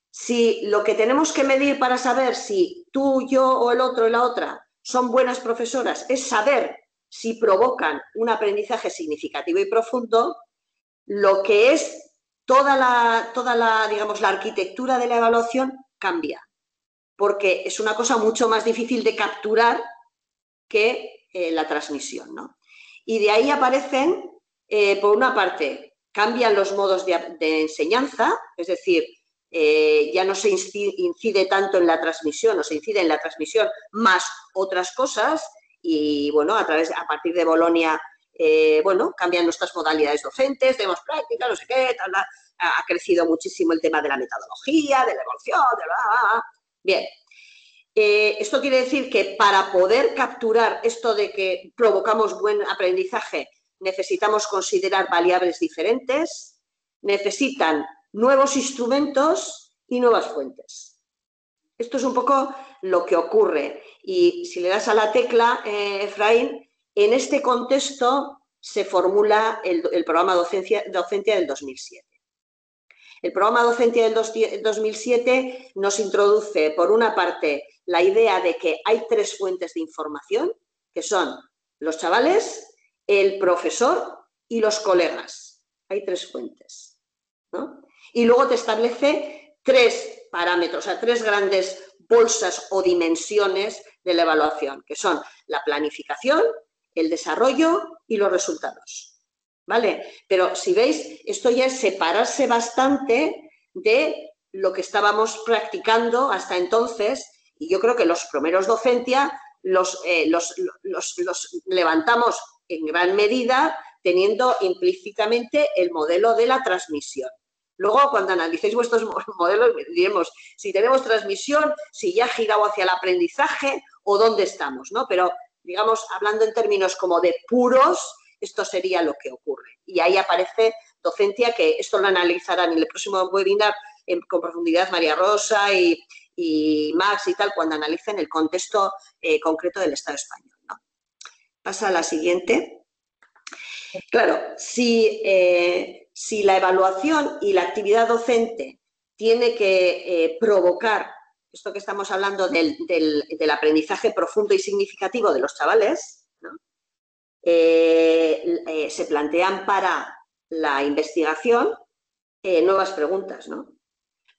si lo que tenemos que medir para saber si tú, yo o el otro y la otra son buenas profesoras es saber si provocan un aprendizaje significativo y profundo, lo que es toda la digamos, la arquitectura de la evaluación cambia, porque es una cosa mucho más difícil de capturar que la transmisión, ¿no? Y de ahí aparecen, por una parte, cambian los modos de enseñanza, es decir, ya no se incide tanto en la transmisión, o se incide en la transmisión más otras cosas, y bueno, a partir de Bolonia, bueno, cambian nuestras modalidades docentes, tenemos práctica, no sé qué, tal, ha crecido muchísimo el tema de la metodología, de la evolución, Bien. Esto quiere decir que para poder capturar esto de que provocamos buen aprendizaje, necesitamos considerar variables diferentes, necesitan nuevos instrumentos y nuevas fuentes. Esto es un poco lo que ocurre. Y si le das a la tecla, Efraín, en este contexto se formula el programa Docencia del 2007. El programa Docencia del 2007 nos introduce, por una parte, la idea de que hay tres fuentes de información, que son los chavales, el profesor y los colegas. Hay tres fuentes, ¿no? Y luego te establece tres parámetros, o sea, tres grandes bolsas o dimensiones de la evaluación, que son la planificación, el desarrollo y los resultados. ¿Vale? Pero si veis, esto ya es separarse bastante de lo que estábamos practicando hasta entonces, y yo creo que los primeros Docentia los levantamos en gran medida teniendo implícitamente el modelo de la transmisión. Luego, cuando analicéis vuestros modelos, diremos si tenemos transmisión, si ya ha girado hacia el aprendizaje o dónde estamos, ¿no? Pero, digamos, hablando en términos como de puros, esto sería lo que ocurre. Y ahí aparece docencia, que esto lo analizarán en el próximo webinar con profundidad María Rosa y Max y tal, cuando analicen el contexto concreto del Estado español, ¿no? Pasa a la siguiente. Claro, si la evaluación y la actividad docente tiene que provocar esto que estamos hablando del aprendizaje profundo y significativo de los chavales, ¿no? Se plantean para la investigación nuevas preguntas, ¿no?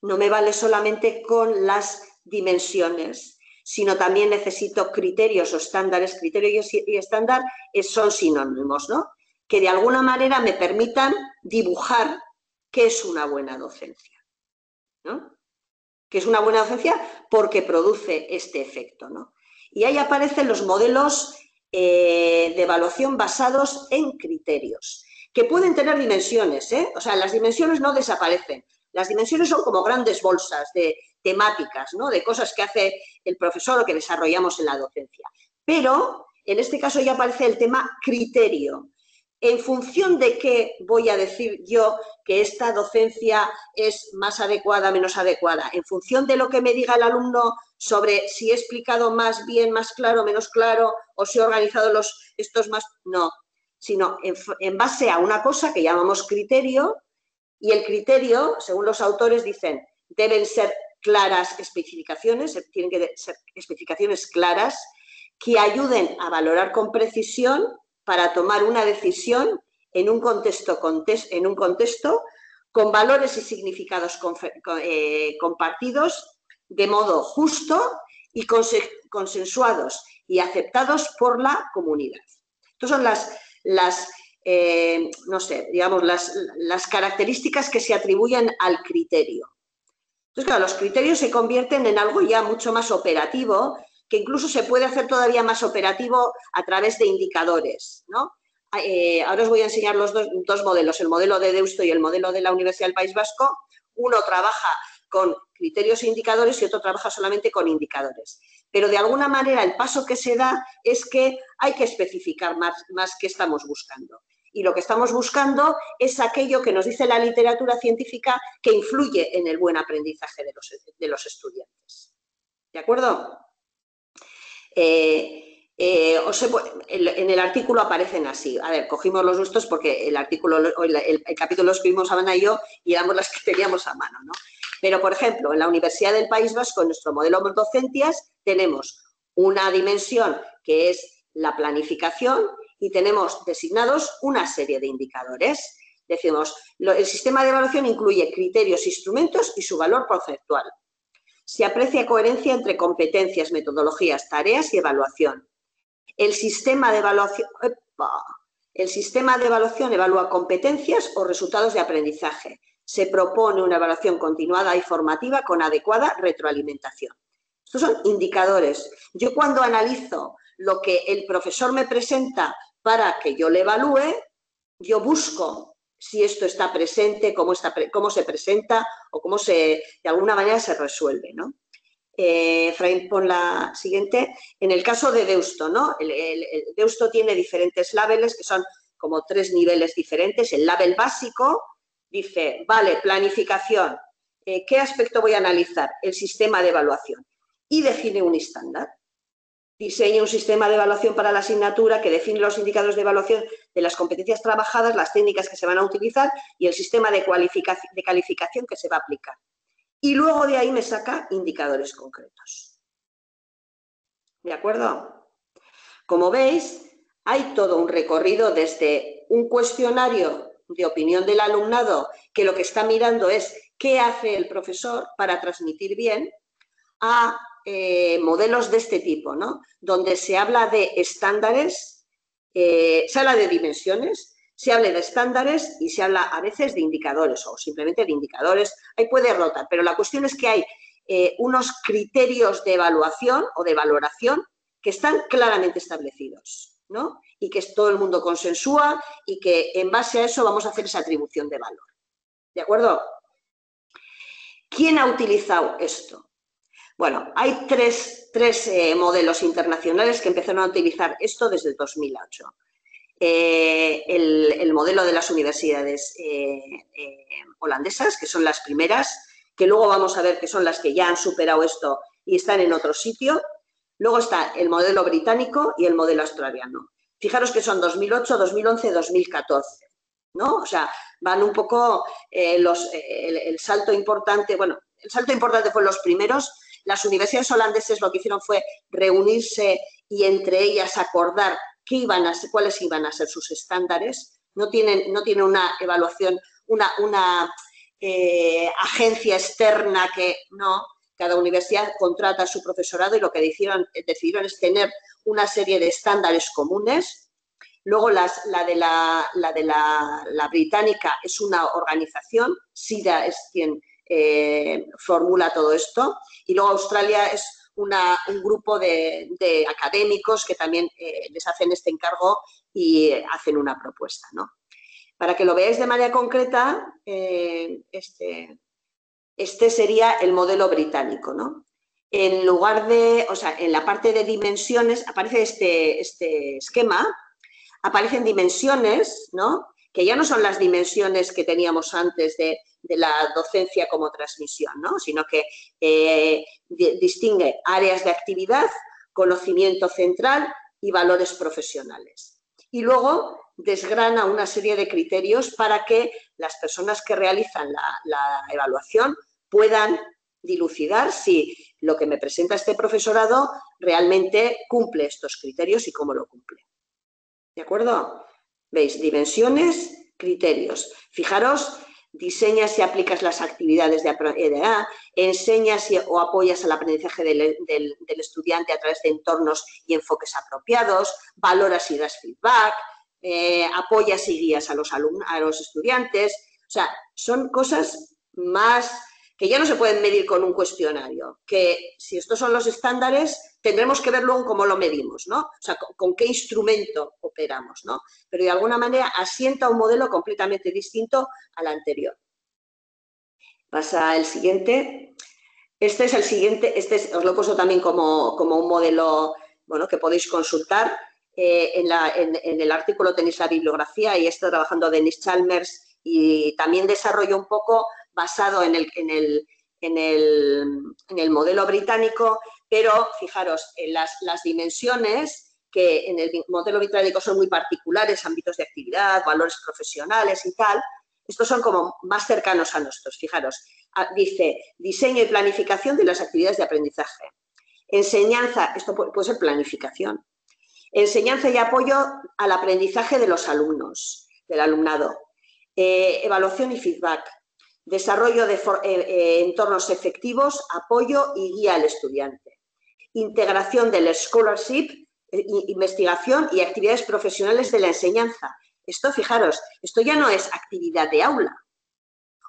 No me vale solamente con las dimensiones, sino también necesito criterios o estándares. Criterios y estándar son sinónimos, ¿no? Que de alguna manera me permitan dibujar qué es una buena docencia, ¿no? Que es una buena docencia porque produce este efecto, ¿no? Y ahí aparecen los modelos de evaluación basados en criterios, que pueden tener dimensiones, ¿eh? O sea, las dimensiones no desaparecen. Las dimensiones son como grandes bolsas de temáticas, ¿no? De cosas que hace el profesor o que desarrollamos en la docencia. Pero, en este caso ya aparece el tema criterio. ¿En función de qué voy a decir yo que esta docencia es más adecuada o menos adecuada? ¿En función de lo que me diga el alumno sobre si he explicado más bien, más claro, menos claro, o si he organizado estos más? No, sino en base a una cosa que llamamos criterio, y el criterio, según los autores, dicen, deben ser claras especificaciones, tienen que ser especificaciones claras que ayuden a valorar con precisión para tomar una decisión en un contexto con valores y significados compartidos de modo justo y consensuados y aceptados por la comunidad. Estas son no sé, digamos, las características que se atribuyen al criterio. Entonces, claro, los criterios se convierten en algo ya mucho más operativo, que incluso se puede hacer todavía más operativo a través de indicadores, ¿no? Ahora os voy a enseñar los dos modelos, el modelo de Deusto y el modelo de la Universidad del País Vasco. Uno trabaja con criterios e indicadores y otro trabaja solamente con indicadores. Pero de alguna manera el paso que se da es que hay que especificar más qué estamos buscando. Y lo que estamos buscando es aquello que nos dice la literatura científica que influye en el buen aprendizaje de los estudiantes. ¿De acuerdo? En el artículo aparecen así. A ver, cogimos los nuestros porque el capítulo lo escribimos Ana y yo y éramos las que teníamos a mano, ¿no? Pero, por ejemplo, en la Universidad del País Vasco, en nuestro modelo Docentias, tenemos una dimensión que es la planificación y tenemos designados una serie de indicadores. Decimos, el sistema de evaluación incluye criterios, instrumentos y su valor conceptual. Se aprecia coherencia entre competencias, metodologías, tareas y evaluación. El sistema de evaluación evalúa competencias o resultados de aprendizaje. Se propone una evaluación continuada y formativa con adecuada retroalimentación. Estos son indicadores. Yo cuando analizo lo que el profesor me presenta para que yo le evalúe, yo busco si esto está presente, cómo se presenta o cómo de alguna manera se resuelve, ¿no? Efraín, pon la siguiente. En el caso de Deusto, ¿no? El Deusto tiene diferentes labels que son como 3 niveles diferentes. El label básico dice, vale, planificación, ¿qué aspecto voy a analizar? El sistema de evaluación. Y define un estándar. Diseña un sistema de evaluación para la asignatura que define los indicadores de evaluación de las competencias trabajadas, las técnicas que se van a utilizar y el sistema de calificación que se va a aplicar. Y luego de ahí me saca indicadores concretos. ¿De acuerdo? Como veis, hay todo un recorrido desde un cuestionario de opinión del alumnado que lo que está mirando es qué hace el profesor para transmitir bien, a modelos de este tipo, ¿no? Donde se habla de estándares, se habla de dimensiones, se habla de estándares y se habla a veces de indicadores o simplemente de indicadores. Ahí puede rotar, pero la cuestión es que hay unos criterios de evaluación o de valoración que están claramente establecidos, ¿no? Y que todo el mundo consensúa y que en base a eso vamos a hacer esa atribución de valor. ¿De acuerdo? ¿Quién ha utilizado esto? Bueno, hay tres modelos internacionales que empezaron a utilizar esto desde el 2008. El modelo de las universidades holandesas, que son las primeras, que luego vamos a ver que son las que ya han superado esto y están en otro sitio. Luego está el modelo británico y el modelo australiano. Fijaros que son 2008, 2011, 2014, ¿no? O sea, van un poco el salto importante, bueno, el salto importante fue los primeros. Las universidades holandesas lo que hicieron fue reunirse y entre ellas acordar cuáles iban a ser sus estándares. No tienen una evaluación, una agencia externa que no. Cada universidad contrata a su profesorado y lo que decidieron es tener una serie de estándares comunes. Luego la británica es una organización, SIDA es quien formula todo esto, y luego Australia es un grupo de académicos que también les hacen este encargo y hacen una propuesta, ¿no? Para que lo veáis de manera concreta, este sería el modelo británico, ¿no? En lugar de, o sea, en la parte de dimensiones aparece este esquema, aparecen dimensiones, ¿no? Que ya no son las dimensiones que teníamos antes de la docencia como transmisión, ¿no? Sino que distingue áreas de actividad, conocimiento central y valores profesionales. Y luego desgrana una serie de criterios para que las personas que realizan la evaluación puedan dilucidar si lo que me presenta este profesorado realmente cumple estos criterios y cómo lo cumple. ¿De acuerdo? ¿Veis? Dimensiones, criterios. Fijaros, diseñas y aplicas las actividades de EDA, enseñas o apoyas el aprendizaje del estudiante a través de entornos y enfoques apropiados, valoras y das feedback, apoyas y guías a los estudiantes. O sea, son cosas más que ya no se pueden medir con un cuestionario, que si estos son los estándares, tendremos que ver luego cómo lo medimos, ¿no? O sea, con qué instrumento operamos, ¿no? Pero de alguna manera asienta un modelo completamente distinto al anterior. Pasa el siguiente. Este es el siguiente, os lo he puesto también como un modelo, bueno, que podéis consultar. En el artículo tenéis la bibliografía y estoy trabajando Dennis Chalmers y también desarrollo un poco basado en el modelo británico, pero fijaros, en las dimensiones que en el modelo británico son muy particulares, ámbitos de actividad, valores profesionales y tal, estos son como más cercanos a nuestros. Fijaros, dice diseño y planificación de las actividades de aprendizaje. Enseñanza, esto puede ser planificación. Enseñanza y apoyo al aprendizaje de los alumnos, del alumnado. Evaluación y feedback. Desarrollo de entornos efectivos, apoyo y guía al estudiante. Integración del scholarship, investigación y actividades profesionales de la enseñanza. Esto, fijaros, esto ya no es actividad de aula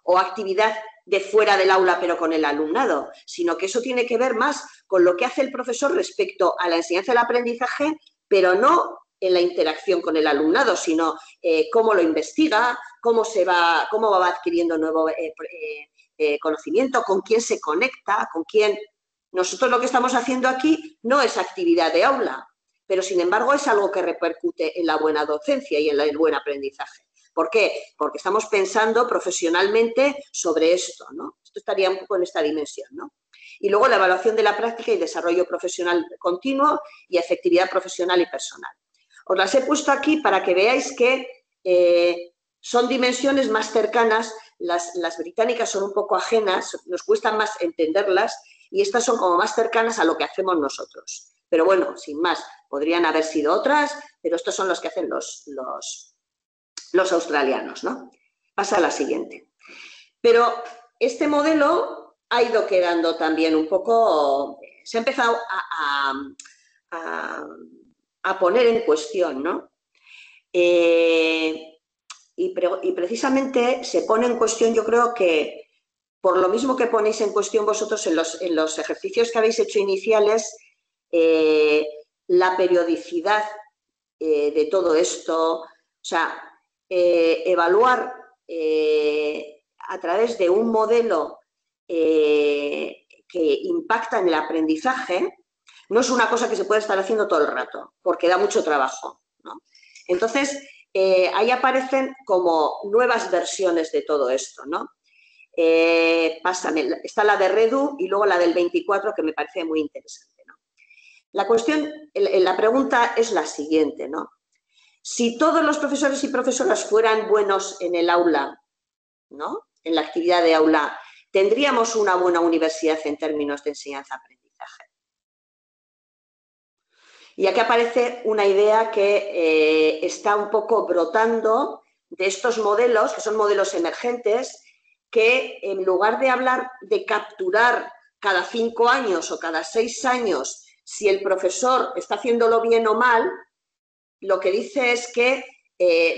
o actividad de fuera del aula pero con el alumnado, sino que eso tiene que ver más con lo que hace el profesor respecto a la enseñanza y el aprendizaje, pero no en la interacción con el alumnado, sino cómo lo investiga, cómo va adquiriendo nuevo conocimiento, con quién se conecta, con quién. Nosotros lo que estamos haciendo aquí no es actividad de aula, pero sin embargo es algo que repercute en la buena docencia y en el buen aprendizaje. ¿Por qué? Porque estamos pensando profesionalmente sobre esto, ¿no? Esto estaría un poco en esta dimensión, ¿no? Y luego la evaluación de la práctica y desarrollo profesional continuo y efectividad profesional y personal. Os las he puesto aquí para que veáis que son dimensiones más cercanas, las británicas son un poco ajenas, nos cuesta más entenderlas y estas son como más cercanas a lo que hacemos nosotros. Pero bueno, sin más, podrían haber sido otras, pero estos son los que hacen los australianos, ¿no? Pasa a la siguiente. Pero este modelo ha ido quedando también un poco, se ha empezado a poner en cuestión, ¿no? Y precisamente se pone en cuestión, yo creo que por lo mismo que ponéis en cuestión vosotros en los ejercicios que habéis hecho iniciales, la periodicidad de todo esto, o sea, evaluar a través de un modelo que impacta en el aprendizaje, no es una cosa que se puede estar haciendo todo el rato, porque da mucho trabajo, ¿no? Entonces, ahí aparecen como nuevas versiones de todo esto, ¿no? Pásame, está la de Redu y luego la del 24, que me parece muy interesante, ¿no? La cuestión, la pregunta es la siguiente, ¿no? Si todos los profesores y profesoras fueran buenos en el aula, ¿no? En la actividad de aula, ¿tendríamos una buena universidad en términos de enseñanza-aprendizaje? Y aquí aparece una idea que está un poco brotando de estos modelos, que son modelos emergentes, que en lugar de hablar de capturar cada 5 años o cada 6 años si el profesor está haciéndolo bien o mal, lo que dice es que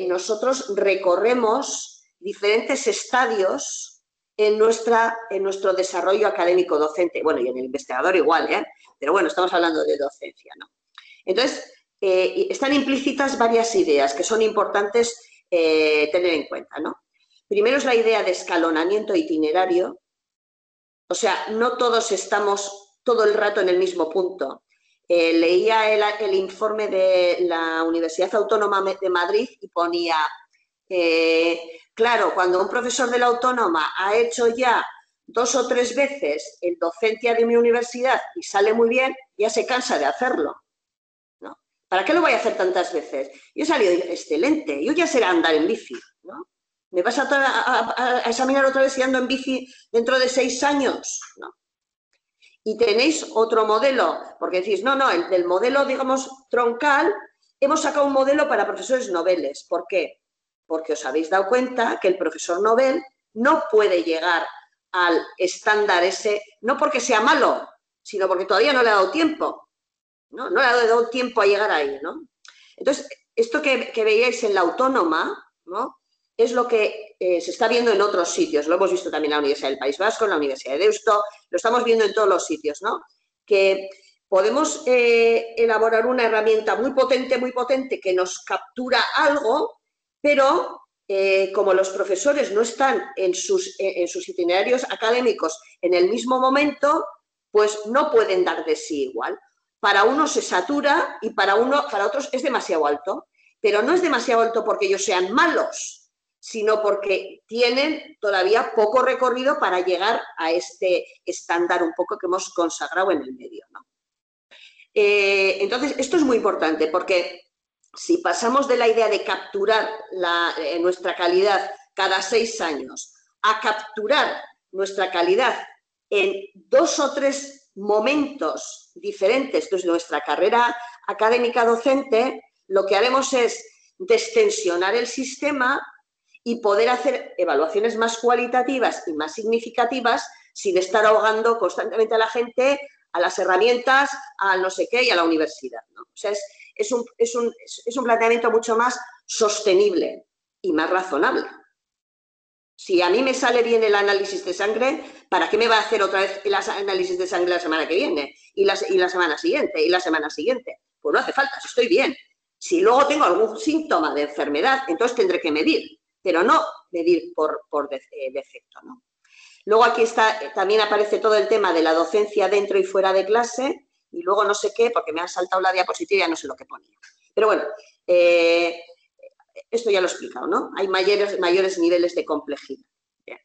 nosotros recorremos diferentes estadios en nuestro desarrollo académico docente. Bueno, y en el investigador igual, ¿eh? Pero bueno, estamos hablando de docencia, ¿no? Entonces, están implícitas varias ideas que son importantes tener en cuenta, ¿no? Primero es la idea de escalonamiento itinerario, o sea, no todos estamos todo el rato en el mismo punto. Leía el informe de la Universidad Autónoma de Madrid y ponía, claro, cuando un profesor de la Autónoma ha hecho ya 2 o 3 veces el docencia de mi universidad y sale muy bien, ya se cansa de hacerlo, ¿no? ¿Para qué lo voy a hacer tantas veces? Yo he salido excelente, yo ya sé andar en bici, ¿no? ¿Me vas a examinar otra vez si ando en bici dentro de 6 años? ¿No? Y tenéis otro modelo, porque decís, no, el del modelo, digamos, troncal, hemos sacado un modelo para profesores noveles. ¿Por qué? Porque os habéis dado cuenta que el profesor novel no puede llegar al estándar ese, no porque sea malo, sino porque todavía no le ha dado tiempo, ¿no? No le ha dado tiempo a llegar ahí, ¿no? Entonces, esto que veíais en la Autónoma, ¿no? Es lo que se está viendo en otros sitios. Lo hemos visto también en la Universidad del País Vasco, en la Universidad de Deusto, lo estamos viendo en todos los sitios, ¿no? Que podemos elaborar una herramienta muy potente, que nos captura algo, pero como los profesores no están en sus itinerarios académicos en el mismo momento, pues no pueden dar de sí igual. Para unos se satura y para otros es demasiado alto, pero no es demasiado alto porque ellos sean malos, sino porque tienen todavía poco recorrido para llegar a este estándar un poco que hemos consagrado en el medio, ¿no? Entonces, esto es muy importante porque si pasamos de la idea de capturar nuestra calidad cada 6 años a capturar nuestra calidad en 2 o 3 momentos diferentes de nuestra carrera académica docente, lo que haremos es destensionar el sistema y poder hacer evaluaciones más cualitativas y más significativas sin estar ahogando constantemente a la gente, a las herramientas, al no sé qué y a la universidad, ¿no? O sea, es un planteamiento mucho más sostenible y más razonable. Si a mí me sale bien el análisis de sangre, ¿para qué me va a hacer otra vez el análisis de sangre la semana que viene? Y la semana siguiente, y la semana siguiente. Pues no hace falta, si estoy bien. Si luego tengo algún síntoma de enfermedad, entonces tendré que medir, pero no medir por defecto, ¿no? Luego aquí también aparece todo el tema de la docencia dentro y fuera de clase, y luego no sé qué, porque me han saltado la diapositiva y no sé lo que ponía. Pero bueno, esto ya lo he explicado, ¿no? Hay mayores niveles de complejidad. Bien.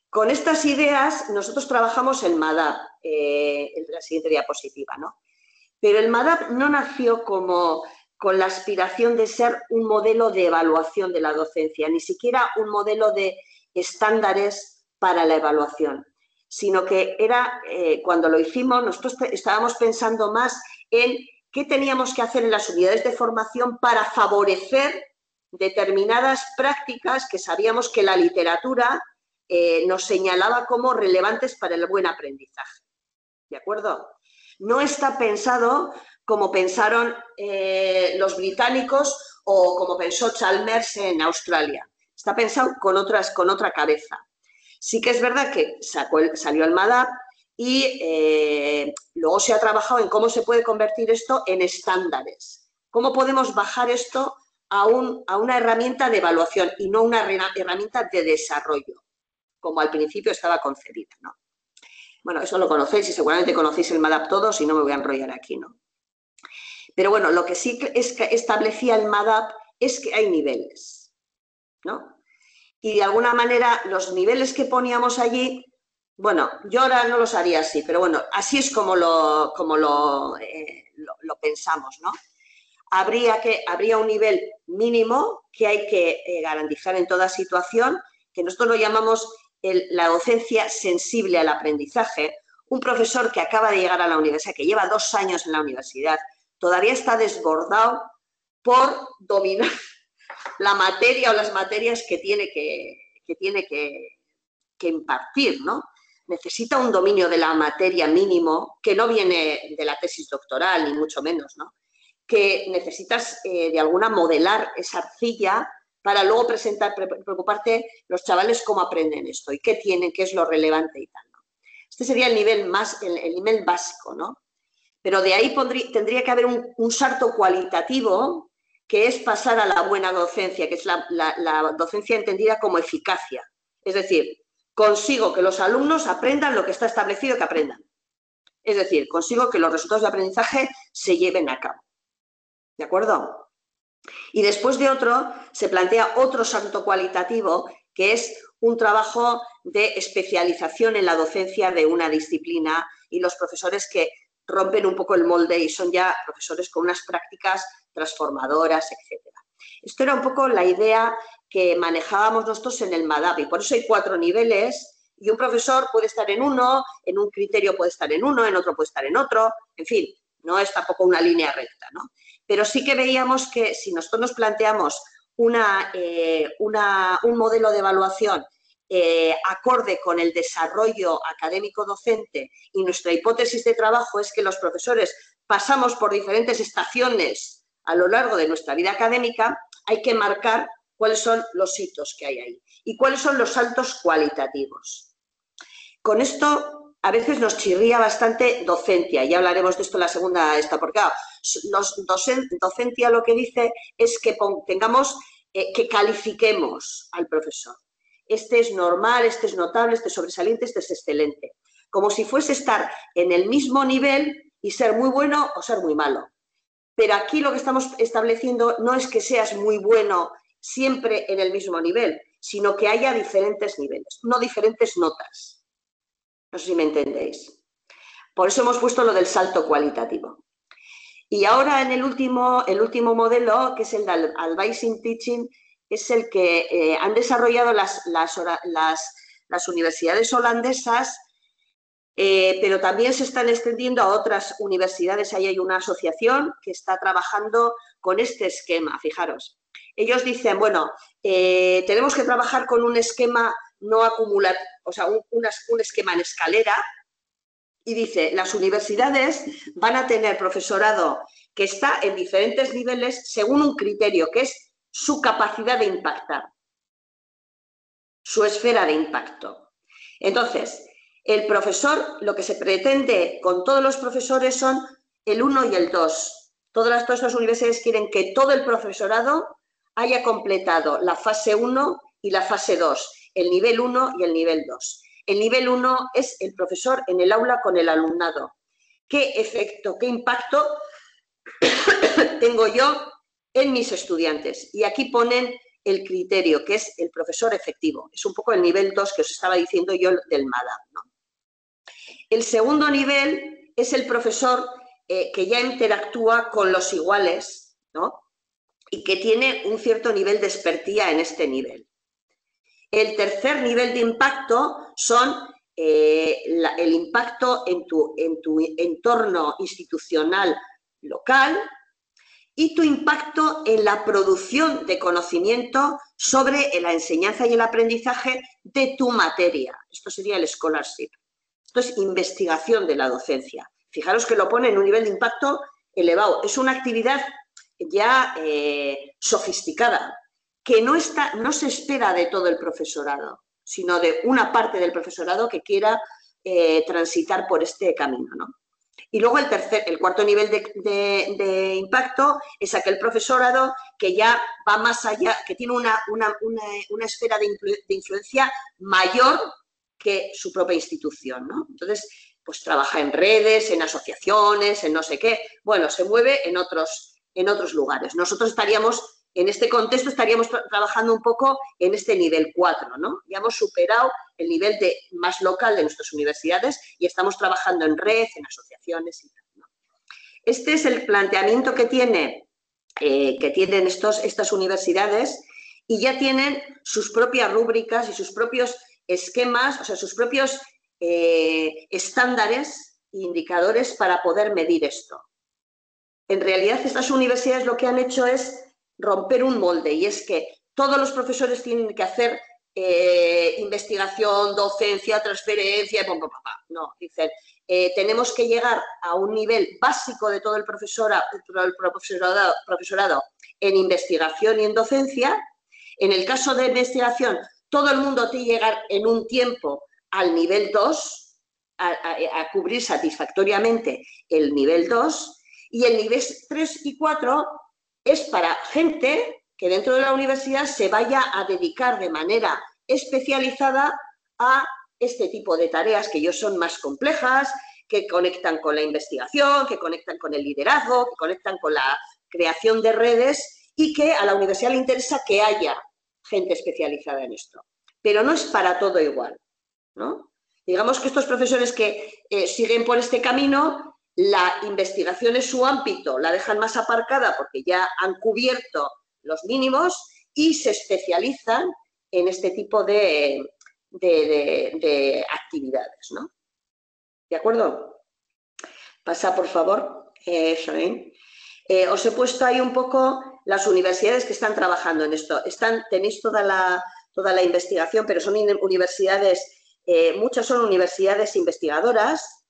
Con estas ideas nosotros trabajamos el MADAP, en la siguiente diapositiva, ¿no? Pero el MADAP no nació con la aspiración de ser un modelo de evaluación de la docencia, ni siquiera un modelo de estándares para la evaluación, sino que era, cuando lo hicimos, nosotros estábamos pensando más en qué teníamos que hacer en las unidades de formación para favorecer determinadas prácticas que sabíamos que la literatura nos señalaba como relevantes para el buen aprendizaje. ¿De acuerdo? No está pensado como pensaron los británicos o como pensó Chalmers en Australia. Está pensado con otra cabeza. Sí que es verdad que salió el MADAP y luego se ha trabajado en cómo se puede convertir esto en estándares. ¿Cómo podemos bajar esto a una herramienta de evaluación y no una herramienta de desarrollo, como al principio estaba concebida, ¿no? Bueno, eso lo conocéis y seguramente conocéis el MADAP todos y no me voy a enrollar aquí, ¿no? Pero bueno, lo que sí es que establecía el MADAP es que hay niveles, ¿no? Y de alguna manera los niveles que poníamos allí, bueno, yo ahora no los haría así, pero bueno, así es como lo pensamos, ¿no? Habría un nivel mínimo que hay que garantizar en toda situación, que nosotros lo llamamos la docencia sensible al aprendizaje. Un profesor que acaba de llegar a la universidad, que lleva 2 años en la universidad, todavía está desbordado por dominar la materia o las materias que tiene que impartir, ¿no? Necesita un dominio de la materia mínimo que no viene de la tesis doctoral, ni mucho menos, ¿no? Que necesitas de alguna modelar esa arcilla para luego preocuparte los chavales cómo aprenden esto y qué tienen, qué es lo relevante y tal, ¿no? Este sería el nivel el nivel básico, ¿no? Pero de ahí tendría que haber un salto cualitativo, que es pasar a la buena docencia, que es la docencia entendida como eficacia. Es decir, consigo que los alumnos aprendan lo que está establecido que aprendan. Es decir, consigo que los resultados de aprendizaje se lleven a cabo. ¿De acuerdo? Y después de se plantea otro salto cualitativo, que es un trabajo de especialización en la docencia de una disciplina y los profesores que rompen un poco el molde y son ya profesores con unas prácticas transformadoras, etc. Esto era un poco la idea que manejábamos nosotros en el MADAP y por eso hay 4 niveles y un profesor puede estar en uno, en un criterio puede estar en uno, en otro puede estar en otro, en fin, no es tampoco una línea recta, ¿no? Pero sí que veíamos que si nosotros nos planteamos un modelo de evaluación acorde con el desarrollo académico docente y nuestra hipótesis de trabajo es que los profesores pasamos por diferentes estaciones a lo largo de nuestra vida académica, hay que marcar cuáles son los hitos que hay ahí y cuáles son los saltos cualitativos. Con esto a veces nos chirría bastante docencia, ya hablaremos de esto en la segunda porque claro, docencia lo que dice es que tengamos, que califiquemos al profesor. Este es normal, este es notable, este es sobresaliente, este es excelente. Como si fuese estar en el mismo nivel y ser muy bueno o ser muy malo. Pero aquí lo que estamos estableciendo no es que seas muy bueno siempre en el mismo nivel, sino que haya diferentes niveles, no diferentes notas. No sé si me entendéis. Por eso hemos puesto lo del salto cualitativo. Y ahora en el último modelo, que es el del Advising Teaching, es el que han desarrollado las universidades holandesas, pero también se están extendiendo a otras universidades. Ahí hay una asociación que está trabajando con este esquema, fijaros. Ellos dicen, bueno, tenemos que trabajar con un esquema no acumular, o sea, un esquema en escalera, y dice, las universidades van a tener profesorado que está en diferentes niveles según un criterio, que es su capacidad de impactar, su esfera de impacto. Entonces, el profesor, lo que se pretende con todos los profesores son el 1 y el 2. Todas las universidades quieren que todo el profesorado haya completado la fase 1 y la fase 2, el nivel 1 y el nivel 2. El nivel 1 es el profesor en el aula con el alumnado. ¿Qué efecto, qué impacto tengo yo en mis estudiantes? Y aquí ponen el criterio, que es el profesor efectivo. Es un poco el nivel 2 que os estaba diciendo yo del MADAP, ¿no? El segundo nivel es el profesor que ya interactúa con los iguales, ¿no? Y que tiene un cierto nivel de expertía en este nivel. El tercer nivel de impacto son el impacto en tu entorno institucional local y tu impacto en la producción de conocimiento sobre la enseñanza y el aprendizaje de tu materia. Esto sería el scholarship. Esto es investigación de la docencia. Fijaros que lo pone en un nivel de impacto elevado. Es una actividad ya sofisticada, que no se espera de todo el profesorado, sino de una parte del profesorado que quiera transitar por este camino, ¿no? Y luego el cuarto nivel de impacto es aquel profesorado que ya va más allá, que tiene una esfera de influencia mayor que su propia institución, ¿no? Entonces, pues trabaja en redes, en asociaciones, en no sé qué. Bueno, se mueve en otros lugares. Nosotros estaríamos, en este contexto, estaríamos trabajando un poco en este nivel 4, ¿no? Ya hemos superado el nivel más local de nuestras universidades y estamos trabajando en red, en asociaciones y tal, ¿no? Este es el planteamiento que tienen estas universidades y ya tienen sus propias rúbricas y sus propios esquemas, o sea, sus propios estándares e indicadores para poder medir esto. En realidad, estas universidades lo que han hecho es romper un molde y es que todos los profesores tienen que hacer investigación, docencia, transferencia, no, dicen, tenemos que llegar a un nivel básico de todo el profesorado en investigación y en docencia. En el caso de investigación, todo el mundo tiene que llegar en un tiempo al nivel 2, a cubrir satisfactoriamente el nivel 2, y el nivel 3 y 4 es para gente que dentro de la universidad se vaya a dedicar de manera especializada a este tipo de tareas que ellos son más complejas, que conectan con la investigación, que conectan con el liderazgo, que conectan con la creación de redes y que a la universidad le interesa que haya gente especializada en esto. Pero no es para todo igual, ¿no? Digamos que estos profesores que siguen por este camino, la investigación es su ámbito, la dejan más aparcada porque ya han cubierto los mínimos y se especializan en este tipo de actividades, ¿no? ¿De acuerdo? Pasa, por favor, Shireen. Os he puesto ahí un poco las universidades que están trabajando en esto. Tenéis toda la investigación, pero son universidades, muchas son universidades investigadoras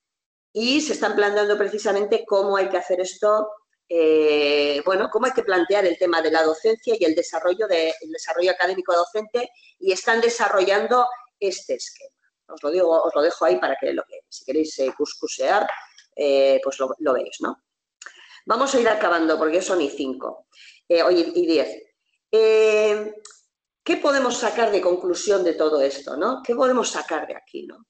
y se están planteando precisamente cómo hay que hacer esto, cómo hay que plantear el tema de la docencia y el desarrollo académico docente, y están desarrollando este esquema. Os lo dejo ahí para que si queréis cuscusear, pues lo veis, ¿no? Vamos a ir acabando porque son y 5, y 10. ¿Qué podemos sacar de conclusión de todo esto, ¿no? ¿Qué podemos sacar de aquí, ¿no?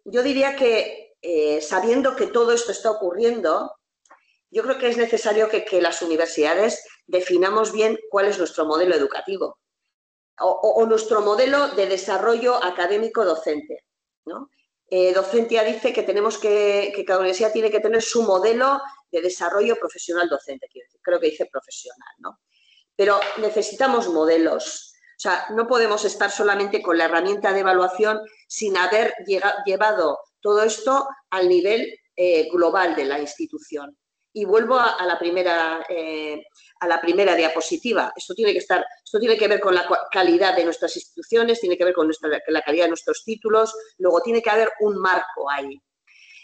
Yo diría que sabiendo que todo esto está ocurriendo, yo creo que es necesario que las universidades definamos bien cuál es nuestro modelo educativo o nuestro modelo de desarrollo académico docente, ¿no? Docentia dice que cada universidad tiene que tener su modelo de desarrollo profesional docente, creo que dice profesional, ¿no? Pero necesitamos modelos. O sea, no podemos estar solamente con la herramienta de evaluación sin haber llevado todo esto al nivel global de la institución. Y vuelvo a la primera diapositiva. Esto tiene que ver con la calidad de nuestras instituciones, tiene que ver con la calidad de nuestros títulos, luego tiene que haber un marco ahí.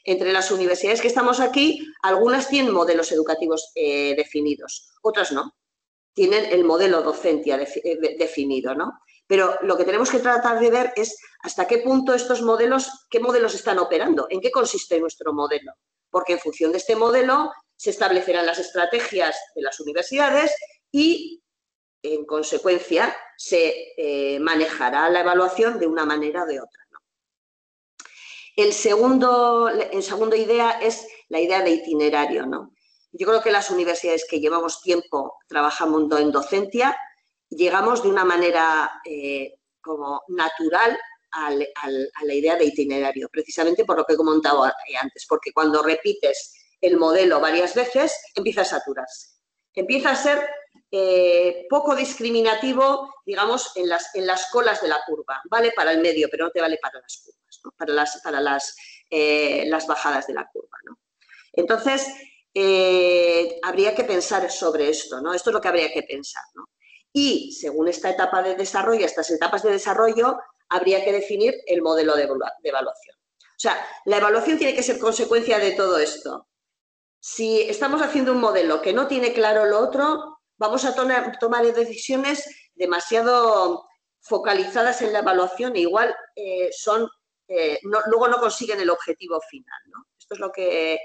Entre las universidades que estamos aquí, algunas tienen modelos educativos definidos, otras no. Tienen el modelo Docentia definido, ¿no? Pero lo que tenemos que tratar de ver es hasta qué punto qué modelos están operando, en qué consiste nuestro modelo. Porque en función de este modelo se establecerán las estrategias de las universidades y, en consecuencia, se manejará la evaluación de una manera o de otra, ¿no? La segunda idea es la idea de itinerario, ¿no? Yo creo que las universidades que llevamos tiempo trabajando en docencia, llegamos de una manera como natural a la idea de itinerario, precisamente por lo que he comentado antes, porque cuando repites el modelo varias veces, empieza a saturarse. Empieza a ser poco discriminativo, digamos, en las colas de la curva. Vale para el medio, pero no te vale para las curvas, ¿no? Para las bajadas de la curva, ¿no? Entonces, habría que pensar sobre esto, ¿no? Esto es lo que habría que pensar, ¿no? Y según esta etapa de desarrollo, estas etapas de desarrollo, habría que definir el modelo de evaluación. O sea, la evaluación tiene que ser consecuencia de todo esto. Si estamos haciendo un modelo que no tiene claro lo otro, vamos a tomar decisiones demasiado focalizadas en la evaluación e igual son luego no consiguen el objetivo final, ¿no? Esto es lo que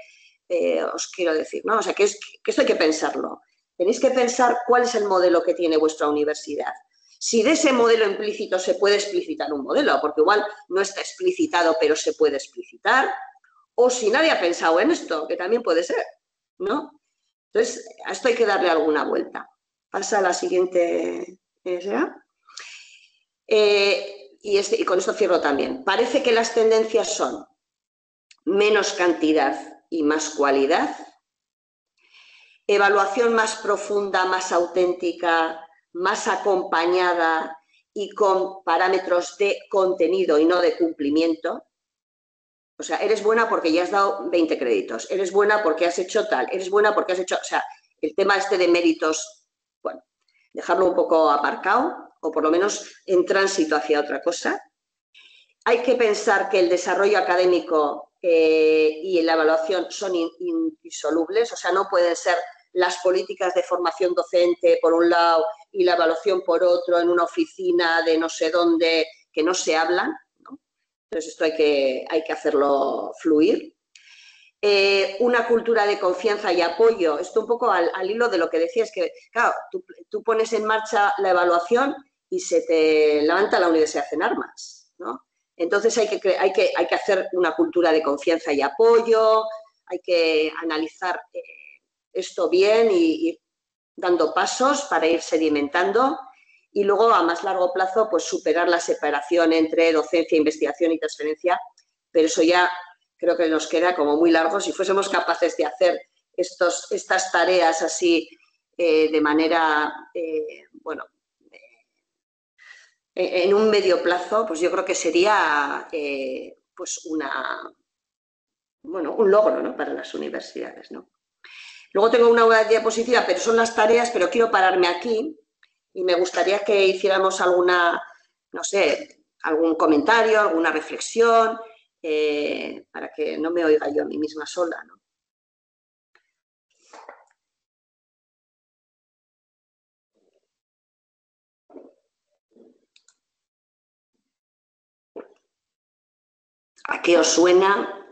os quiero decir, ¿no? O sea, que esto hay que pensarlo. Tenéis que pensar cuál es el modelo que tiene vuestra universidad. Si de ese modelo implícito se puede explicitar un modelo, porque igual no está explicitado, pero se puede explicitar, o si nadie ha pensado en esto, que también puede ser, ¿no? Entonces, a esto hay que darle alguna vuelta. Pasa a la siguiente. Y con esto cierro también. Parece que las tendencias son menos cantidad y más cualidad, evaluación más profunda, más auténtica, más acompañada y con parámetros de contenido y no de cumplimiento. O sea, eres buena porque ya has dado 20 créditos, eres buena porque has hecho tal, eres buena porque has hecho... O sea, el tema este de méritos, bueno, dejarlo un poco aparcado o por lo menos en tránsito hacia otra cosa. Hay que pensar que el desarrollo académico y la evaluación son indisolubles, o sea, no pueden ser las políticas de formación docente por un lado y la evaluación por otro en una oficina de no sé dónde que no se hablan, ¿no? Entonces esto hay que hacerlo fluir. Una cultura de confianza y apoyo, esto un poco al hilo de lo que decías, que claro, tú pones en marcha la evaluación y se te levanta la universidad en armas, ¿no? Entonces hay que hacer una cultura de confianza y apoyo, hay que analizar esto bien y ir dando pasos para ir sedimentando y luego a más largo plazo pues superar la separación entre docencia, investigación y transferencia, pero eso ya creo que nos queda como muy largo. Si fuésemos capaces de hacer estas tareas así de manera, bueno, en un medio plazo, pues yo creo que sería pues un logro, ¿no?, para las universidades, ¿no? Luego tengo una diapositiva, pero son las tareas, pero quiero pararme aquí y me gustaría que hiciéramos alguna, no sé, algún comentario, alguna reflexión, para que no me oiga yo a mí misma sola, ¿no? ¿A qué os suena?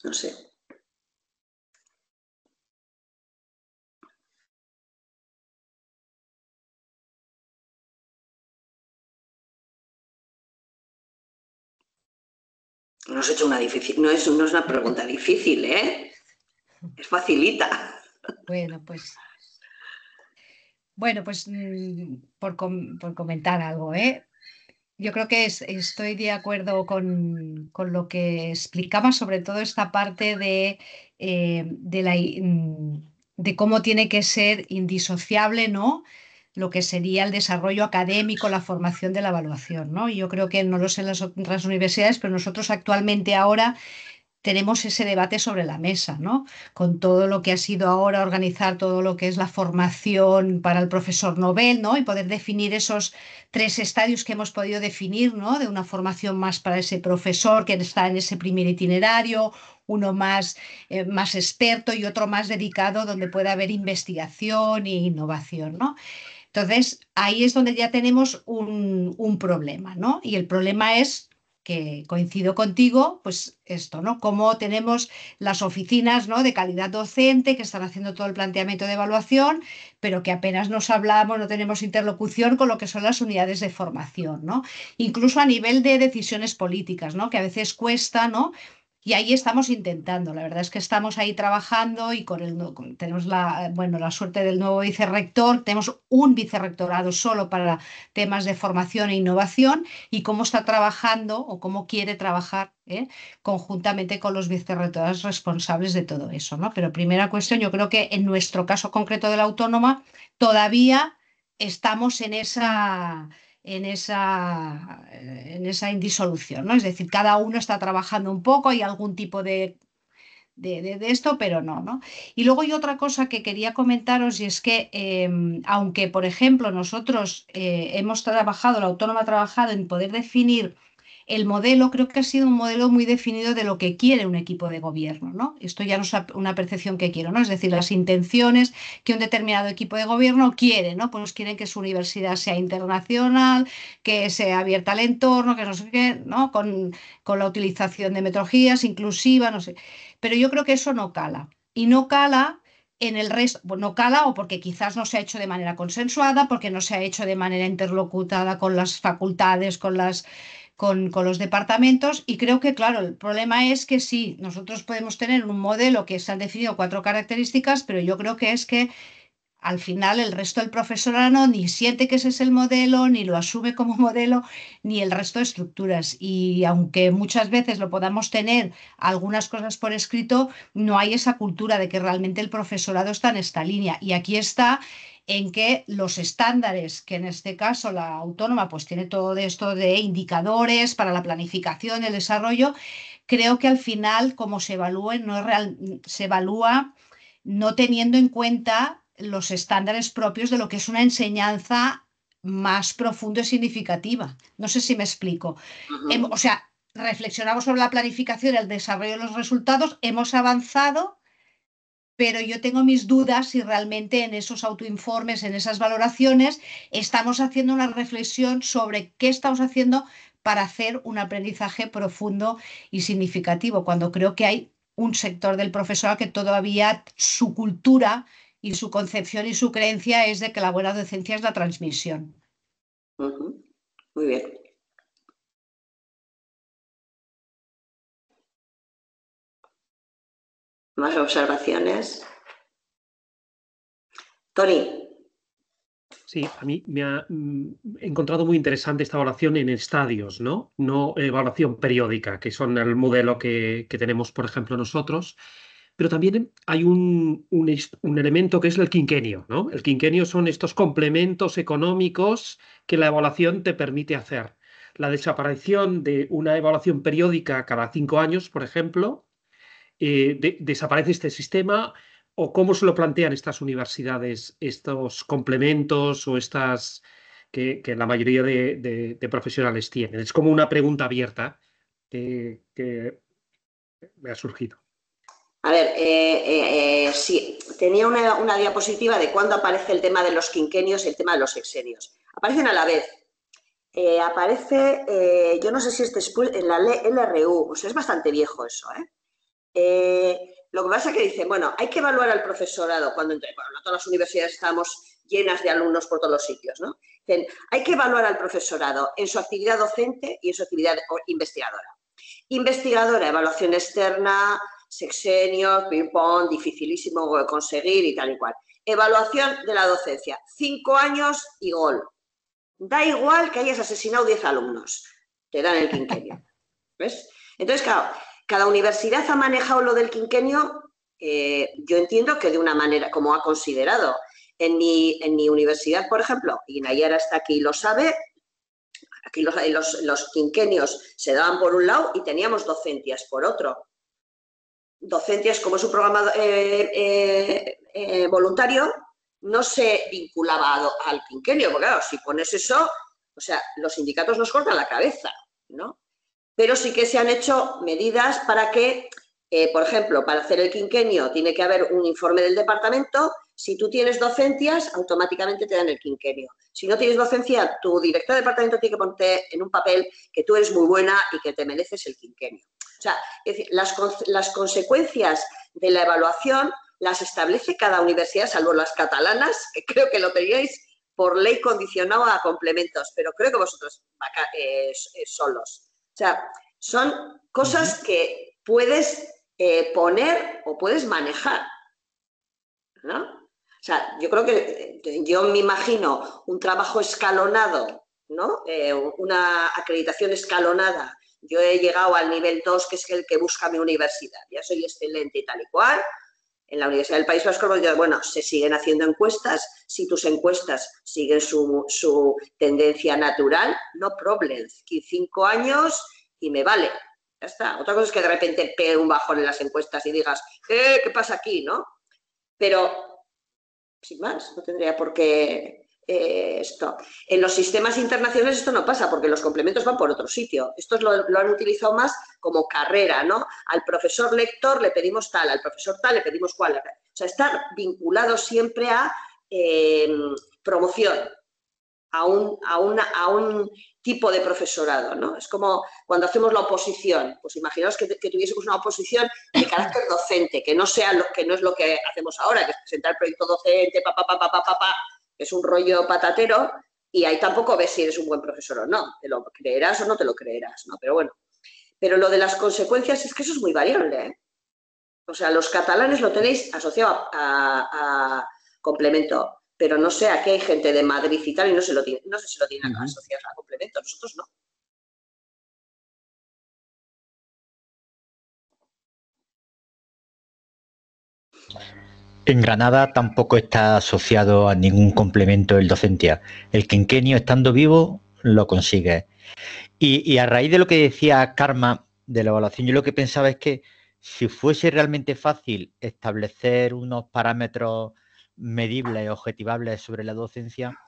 No sé. No os he hecho una difícil, no es una pregunta difícil, ¿eh? Es facilita. Bueno, pues por comentar algo, ¿eh? Yo creo que estoy de acuerdo con lo que explicaba, sobre todo esta parte de cómo tiene que ser indisociable, ¿no?, lo que sería el desarrollo académico, la formación de la evaluación, ¿no? Y yo creo que no lo sé en las otras universidades, pero nosotros actualmente ahora tenemos ese debate sobre la mesa, ¿no? Con todo lo que ha sido ahora organizar todo lo que es la formación para el profesor Nobel, ¿no? Y poder definir esos 3 estadios que hemos podido definir, ¿no? De una formación más para ese profesor que está en ese primer itinerario, uno más experto y otro más dedicado donde pueda haber investigación e innovación, ¿no? Entonces, ahí es donde ya tenemos un problema, ¿no? Y el problema es que coincido contigo, pues esto, ¿no? Cómo tenemos las oficinas, ¿no?, de calidad docente que están haciendo todo el planteamiento de evaluación, pero que apenas nos hablamos, no tenemos interlocución con lo que son las unidades de formación, ¿no? Incluso a nivel de decisiones políticas, ¿no?, que a veces cuesta, ¿no? Y ahí estamos intentando, la verdad es que estamos ahí trabajando y tenemos la suerte del nuevo vicerrector, tenemos un vicerrectorado solo para temas de formación e innovación y cómo está trabajando o cómo quiere trabajar conjuntamente con los vicerrectores responsables de todo eso, ¿no? Pero primera cuestión, yo creo que en nuestro caso concreto de la autónoma todavía estamos en esa indisolución, ¿no? Es decir, cada uno está trabajando un poco, hay algún tipo de esto, pero no, ¿no? Y luego hay otra cosa que quería comentaros y es que aunque, por ejemplo, nosotros hemos trabajado, la autónoma ha trabajado en poder definir el modelo creo que ha sido un modelo muy definido de lo que quiere un equipo de gobierno, ¿no? Esto ya no es una percepción que quiero, ¿no? Es decir, las intenciones que un determinado equipo de gobierno quiere, ¿no? Pues quieren que su universidad sea internacional, que sea abierta al entorno, que no sé qué, ¿no? Con la utilización de metodologías inclusivas, no sé. Pero yo creo que eso no cala. Y no cala en el resto, no cala o porque quizás no se ha hecho de manera consensuada, porque no se ha hecho de manera interlocutada con las facultades, con los departamentos. Y creo que, claro, el problema es que sí, nosotros podemos tener un modelo que se han definido 4 características, pero yo creo que es que al final el resto del profesorado ni siente que ese es el modelo, ni lo asume como modelo, ni el resto de estructuras. Y aunque muchas veces lo podamos tener algunas cosas por escrito, no hay esa cultura de que realmente el profesorado está en esta línea. Y aquí está en que los estándares, que en este caso la autónoma pues tiene todo esto de indicadores para la planificación, el desarrollo, creo que al final como se evalúe, no es real, se evalúa no teniendo en cuenta los estándares propios de lo que es una enseñanza más profunda y significativa. No sé si me explico. O sea, reflexionamos sobre la planificación, el desarrollo de los resultados, hemos avanzado, pero yo tengo mis dudas si realmente en esos autoinformes, en esas valoraciones, estamos haciendo una reflexión sobre qué estamos haciendo para hacer un aprendizaje profundo y significativo, cuando creo que hay un sector del profesorado que todavía su cultura y su concepción y su creencia es de que la buena docencia es la transmisión. Muy bien. ¿Más observaciones? Tony. Sí, a mí me ha encontrado muy interesante esta evaluación en estadios, ¿no? No evaluación periódica, que son el modelo que tenemos, por ejemplo, nosotros. Pero también hay un elemento que es el quinquenio, ¿no? El quinquenio son estos complementos económicos que la evaluación te permite hacer. La desaparición de una evaluación periódica cada 5 años, por ejemplo, desaparece este sistema. ¿O cómo se lo plantean estas universidades, estos complementos o estas que la mayoría de profesionales tienen? Es como una pregunta abierta que me ha surgido. A ver, sí, tenía una diapositiva de cuándo aparece el tema de los quinquenios y el tema de los sexenios. Aparecen a la vez. Aparece, yo no sé si es después, en la LRU, o sea, es bastante viejo eso, lo que pasa es que dicen, bueno, hay que evaluar al profesorado cuando entre, bueno, no todas las universidades estamos llenas de alumnos por todos los sitios, ¿no? Dicen, hay que evaluar al profesorado en su actividad docente y en su actividad investigadora. Investigadora, evaluación externa, sexenios, ping-pong, dificilísimo conseguir y tal y cual. Evaluación de la docencia, 5 años y gol. Da igual que hayas asesinado 10 alumnos, te dan el quinquenio. ¿Ves? Entonces, claro, cada universidad ha manejado lo del quinquenio, yo entiendo que de una manera, como ha considerado. En mi universidad, por ejemplo, y Nayara está aquí y lo sabe, aquí los quinquenios se daban por un lado y teníamos docencias por otro. Docencias, como es un programa voluntario, no se vinculaba al quinquenio, porque claro, si pones eso, o sea, los sindicatos nos cortan la cabeza, ¿no? Pero sí que se han hecho medidas para que, por ejemplo, para hacer el quinquenio tiene que haber un informe del departamento. Si tú tienes docencias, automáticamente te dan el quinquenio. Si no tienes docencia, tu director de departamento tiene que ponerte en un papel que tú eres muy buena y que te mereces el quinquenio. O sea, es decir, las consecuencias de la evaluación las establece cada universidad, salvo las catalanas, que creo que lo teníais por ley condicionado a complementos, pero creo que vosotros solos. O sea, son cosas que puedes poner o puedes manejar, ¿no? O sea, yo creo que yo me imagino un trabajo escalonado, ¿no? Una acreditación escalonada. Yo he llegado al nivel 2, que es el que busca mi universidad. Ya soy excelente y tal y cual. En la Universidad del País Vasco, bueno, se siguen haciendo encuestas. Si tus encuestas siguen su tendencia natural, no problem. 5 años y me vale. Ya está. Otra cosa es que de repente pegue un bajón en las encuestas y digas, ¿qué pasa aquí, no? Pero, sin más, no tendría por qué. esto. En los sistemas internacionales esto no pasa porque los complementos van por otro sitio. Estos lo han utilizado más como carrera, ¿no? Al profesor lector le pedimos tal, al profesor tal le pedimos cual. O sea, está vinculado siempre a promoción, a un tipo de profesorado, ¿no? Es como cuando hacemos la oposición. Pues imaginaos que tuviésemos una oposición de carácter docente, que no es lo que hacemos ahora, que es presentar el proyecto docente, es un rollo patatero, y ahí tampoco ves si eres un buen profesor o no. Te lo creerás o no te lo creerás, ¿no? Pero bueno. Pero lo de las consecuencias es que eso es muy variable, ¿eh? O sea, los catalanes lo tenéis asociado a complemento, pero no sé, aquí hay gente de Madrid y tal, y no sé si lo tienen asociado a complemento, nosotros no. En Granada tampoco está asociado a ningún complemento el docencia. El quinquenio, estando vivo, lo consigue. Y a raíz de lo que decía Karma de la evaluación, yo lo que pensaba es que si fuese realmente fácil establecer unos parámetros medibles, objetivables sobre la docencia,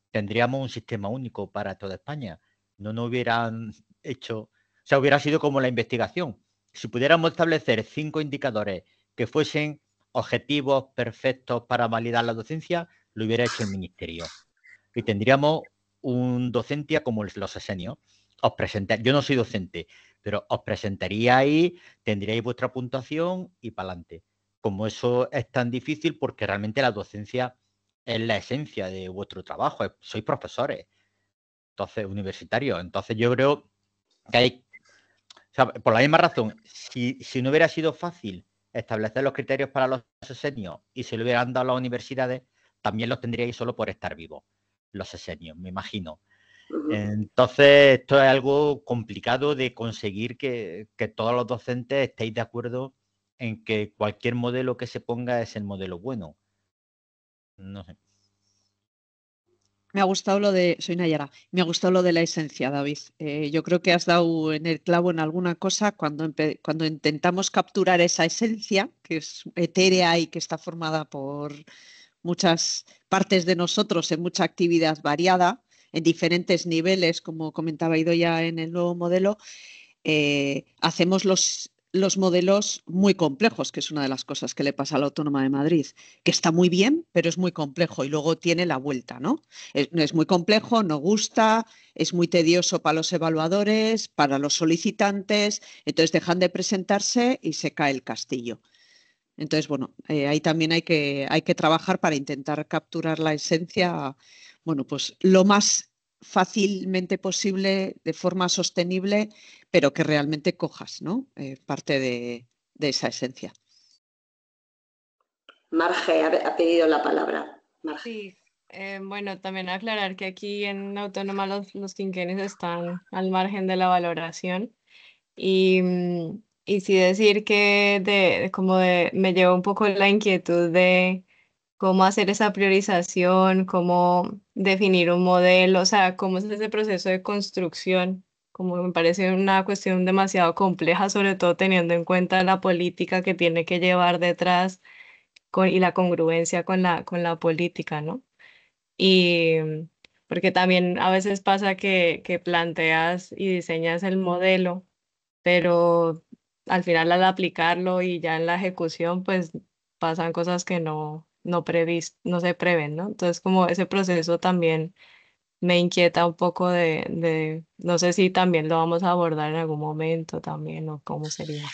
tendríamos un sistema único para toda España. No nos hubieran hecho, o sea, hubiera sido como la investigación. Si pudiéramos establecer 5 indicadores que fuesen objetivos perfectos para validar la docencia, lo hubiera hecho el ministerio. Y tendríamos un docencia como los sesenios. Yo no soy docente, pero os presentaríais, tendríais vuestra puntuación y para adelante. Como eso es tan difícil porque realmente la docencia es la esencia de vuestro trabajo. Sois profesores, entonces universitarios. Entonces yo creo que hay, o sea, por la misma razón, si no hubiera sido fácil establecer los criterios para los sesenios y se lo hubieran dado a las universidades, también los tendríais solo por estar vivos, los sesenios, me imagino. Entonces, esto es algo complicado de conseguir que todos los docentes estéis de acuerdo en que cualquier modelo que se ponga es el modelo bueno. No sé. Me ha gustado soy Nayara, me ha gustado lo de la esencia, David. Yo creo que has dado en el clavo en alguna cosa cuando intentamos capturar esa esencia, que es etérea y que está formada por muchas partes de nosotros en mucha actividad variada, en diferentes niveles, como comentaba Idoia en el nuevo modelo, hacemos los modelos muy complejos, que es una de las cosas que le pasa a la Autónoma de Madrid, que está muy bien, pero es muy complejo y luego tiene la vuelta, ¿no? Es muy complejo, no gusta, es muy tedioso para los evaluadores, para los solicitantes, entonces dejan de presentarse y se cae el castillo. Entonces, bueno, ahí también hay que trabajar para intentar capturar la esencia, bueno, pues lo más fácilmente posible, de forma sostenible, pero que realmente cojas, ¿no? Parte de esa esencia. Marge ha pedido la palabra. Marge. Sí, bueno, también aclarar que aquí en Autónoma los quinquenios están al margen de la valoración y sí decir que me lleva un poco la inquietud de cómo hacer esa priorización, cómo definir un modelo, o sea, cómo es ese proceso de construcción, como me parece una cuestión demasiado compleja, sobre todo teniendo en cuenta la política que tiene que llevar detrás y la congruencia con la política, ¿no? Y porque también a veces pasa que planteas y diseñas el modelo, pero al final al aplicarlo y ya en la ejecución, pues pasan cosas que no se prevén, ¿no? Entonces, como ese proceso también me inquieta un poco no sé si también lo vamos a abordar en algún momento también o cómo sería.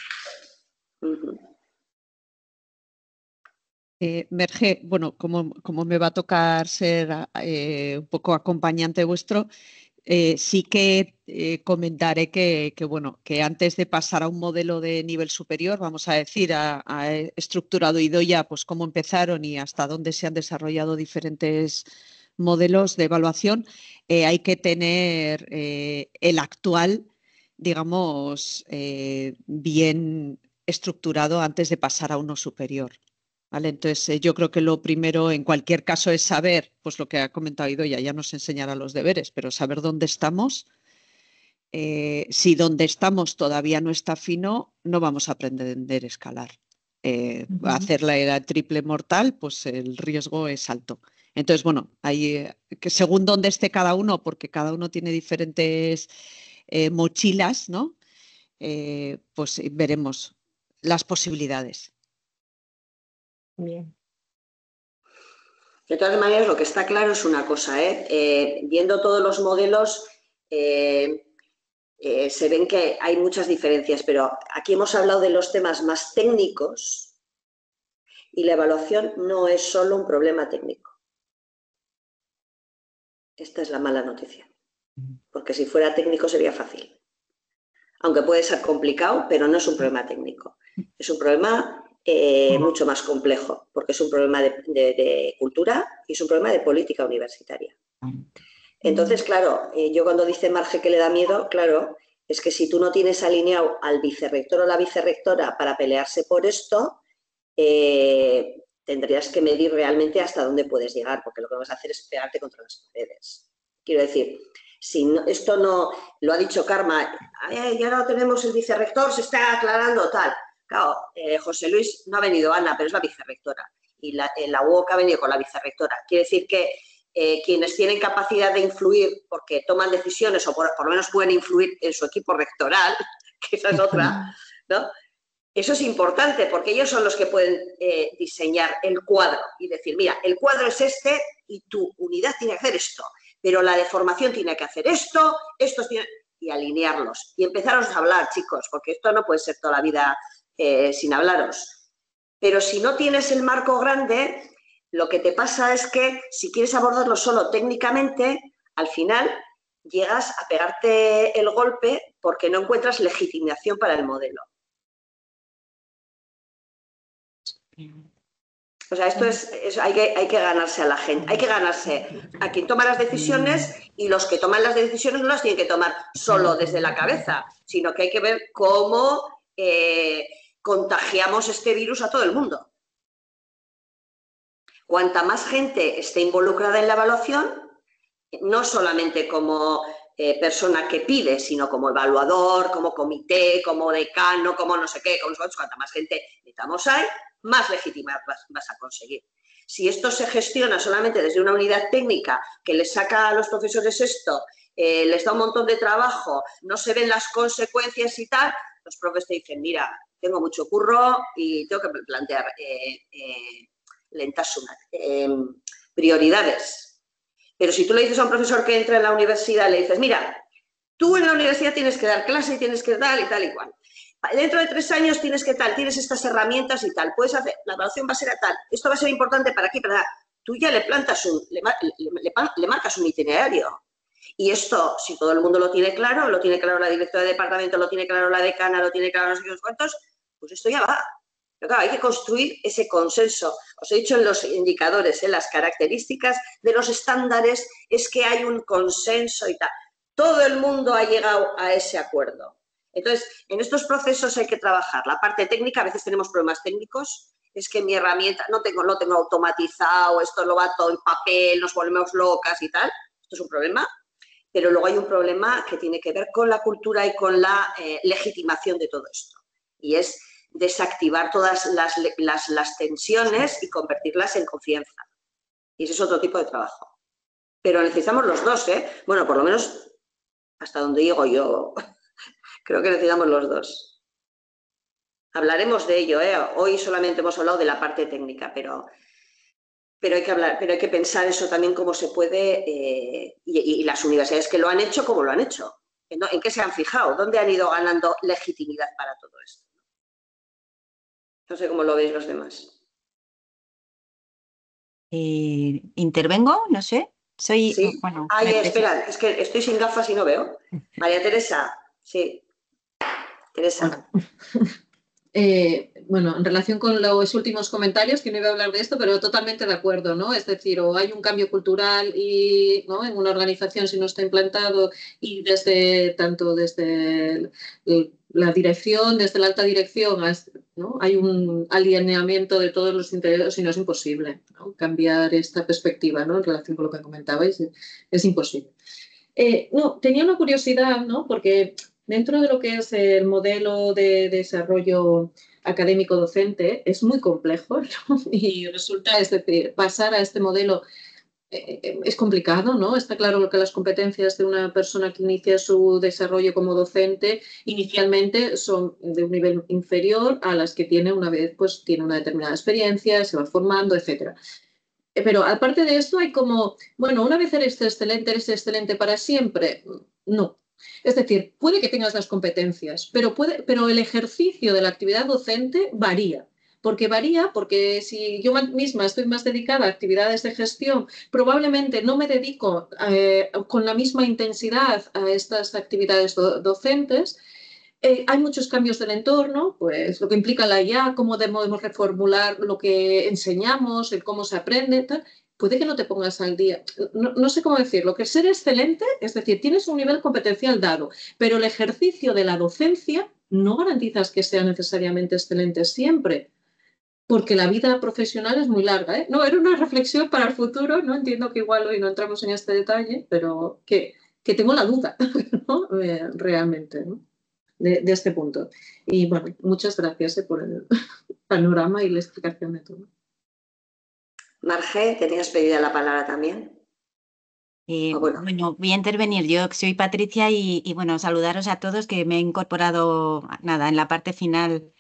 Merge, bueno, como me va a tocar ser un poco acompañante vuestro, sí que comentaré bueno, que antes de pasar a un modelo de nivel superior, vamos a decir, ha estructurado Idoia pues cómo empezaron y hasta dónde se han desarrollado diferentes modelos de evaluación, hay que tener el actual, digamos, bien estructurado antes de pasar a uno superior. ¿Vale? Entonces, yo creo que lo primero en cualquier caso es saber, pues lo que ha comentado Idoia, ya nos enseñará los deberes, pero saber dónde estamos. Si donde estamos todavía no está fino, no vamos a aprender a escalar. Hacer la era triple mortal, pues el riesgo es alto. Entonces, bueno, hay que según dónde esté cada uno, porque cada uno tiene diferentes mochilas, ¿no? Pues veremos las posibilidades. Bien. De todas maneras, lo que está claro es una cosa, viendo todos los modelos, se ven que hay muchas diferencias, pero aquí hemos hablado de los temas más técnicos y la evaluación no es solo un problema técnico. Esta es la mala noticia, porque si fuera técnico sería fácil. Aunque puede ser complicado, pero no es un problema técnico. Es un problema mucho más complejo, porque es un problema de cultura y es un problema de política universitaria. Entonces, claro, yo cuando dice Marge que le da miedo, claro, es que si tú no tienes alineado al vicerrector o la vicerrectora para pelearse por esto, tendrías que medir realmente hasta dónde puedes llegar, porque lo que vas a hacer es pegarte contra las paredes. Quiero decir, si no, esto no, lo ha dicho Karma, ya no tenemos el vicerrector, se está aclarando tal. Claro, José Luis, no ha venido Ana, pero es la vicerrectora. Y la UOC ha venido con la vicerrectora. Quiere decir que quienes tienen capacidad de influir porque toman decisiones o por lo menos pueden influir en su equipo rectoral, que esa es otra, ¿no? Eso es importante porque ellos son los que pueden diseñar el cuadro y decir, mira, el cuadro es este y tu unidad tiene que hacer esto, pero la de formación tiene que hacer esto, y alinearlos. Y empezaros a hablar, chicos, porque esto no puede ser toda la vida sin hablaros. Pero si no tienes el marco grande, lo que te pasa es que si quieres abordarlo solo técnicamente, al final llegas a pegarte el golpe porque no encuentras legitimación para el modelo. O sea, esto hay que ganarse a la gente, hay que ganarse a quien toma las decisiones y los que toman las decisiones no las tienen que tomar solo desde la cabeza, sino que hay que ver cómo contagiamos este virus a todo el mundo. Cuanta más gente esté involucrada en la evaluación, no solamente como persona que pide, sino como evaluador, como comité, como decano, como no sé qué, cuanta más gente metamos ahí, más legitimidad vas a conseguir. Si esto se gestiona solamente desde una unidad técnica que les saca a los profesores esto, les da un montón de trabajo, no se ven las consecuencias y tal, los profes te dicen, mira, tengo mucho curro y tengo que plantear prioridades. Pero si tú le dices a un profesor que entra en la universidad, le dices, mira, tú en la universidad tienes que dar clase y tienes que dar y tal y cual. Dentro de 3 años tienes que tal, tienes estas herramientas y tal, puedes hacer, la evaluación va a ser a tal, esto va a ser importante para aquí, para tú ya le plantas le marcas un itinerario. Y esto, si todo el mundo lo tiene claro la directora de departamento, lo tiene claro la decana, lo tiene claro no sé qué cuántos, pues esto ya va. Pero claro, hay que construir ese consenso. Os he dicho en los indicadores, en las características de los estándares, es que hay un consenso y tal. Todo el mundo ha llegado a ese acuerdo. Entonces, en estos procesos hay que trabajar. La parte técnica, a veces tenemos problemas técnicos, es que mi herramienta no tengo automatizado, esto lo va todo en papel, nos volvemos locas y tal. Esto es un problema. Pero luego hay un problema que tiene que ver con la cultura y con la legitimación de todo esto. Y es desactivar todas las tensiones y convertirlas en confianza. Y ese es otro tipo de trabajo. Pero necesitamos los dos, ¿eh? Bueno, por lo menos hasta donde llego yo, creo que necesitamos los dos. Hablaremos de ello, ¿eh? Hoy solamente hemos hablado de la parte técnica, pero hay que hablar, pero hay que pensar eso también cómo se puede, y las universidades que lo han hecho, cómo lo han hecho. ¿En qué se han fijado? ¿Dónde han ido ganando legitimidad para todo esto? No sé cómo lo veis los demás. ¿Intervengo? No sé. Sí. Bueno, espera, es que estoy sin gafas y no veo. María Teresa, sí. Teresa. Bueno, en relación con los últimos comentarios, que no iba a hablar de esto, pero totalmente de acuerdo, ¿no? Es decir, o hay un cambio cultural y, ¿no?, en una organización si no está implantado y tanto desde la dirección, desde la alta dirección, ¿no?, hay un alineamiento de todos los intereses y no es imposible, ¿no?, cambiar esta perspectiva, ¿no?, en relación con lo que comentabais, es imposible. No, tenía una curiosidad, ¿no?, porque dentro de lo que es el modelo de desarrollo académico docente es muy complejo, ¿no? Y resulta, es decir, pasar a este modelo es complicado, ¿no? Está claro que las competencias de una persona que inicia su desarrollo como docente inicialmente son de un nivel inferior a las que tiene una vez, pues tiene una determinada experiencia, se va formando, etcétera. Pero aparte de esto hay como, bueno, una vez eres excelente para siempre. No. Es decir, puede que tengas las competencias, pero el ejercicio de la actividad docente varía. Porque si yo misma estoy más dedicada a actividades de gestión, probablemente no me dedico con la misma intensidad a estas actividades docentes. Hay muchos cambios del entorno, pues lo que implica la IA, cómo debemos reformular lo que enseñamos, el cómo se aprende, tal. Puede que no te pongas al día. No sé cómo decirlo, que ser excelente, es decir, tienes un nivel competencial dado, pero el ejercicio de la docencia no garantizas que sea necesariamente excelente siempre, porque la vida profesional es muy larga, ¿eh? No, era una reflexión para el futuro, ¿no? Entiendo que igual hoy no entramos en este detalle, pero que tengo la duda, ¿no? Realmente, ¿no? De este punto. Y bueno, muchas gracias por el panorama y la explicación de todo. Marge, tenías pedida la palabra también. Bueno, voy a intervenir. Yo soy Patricia y bueno, saludaros a todos, que me he incorporado nada en la parte final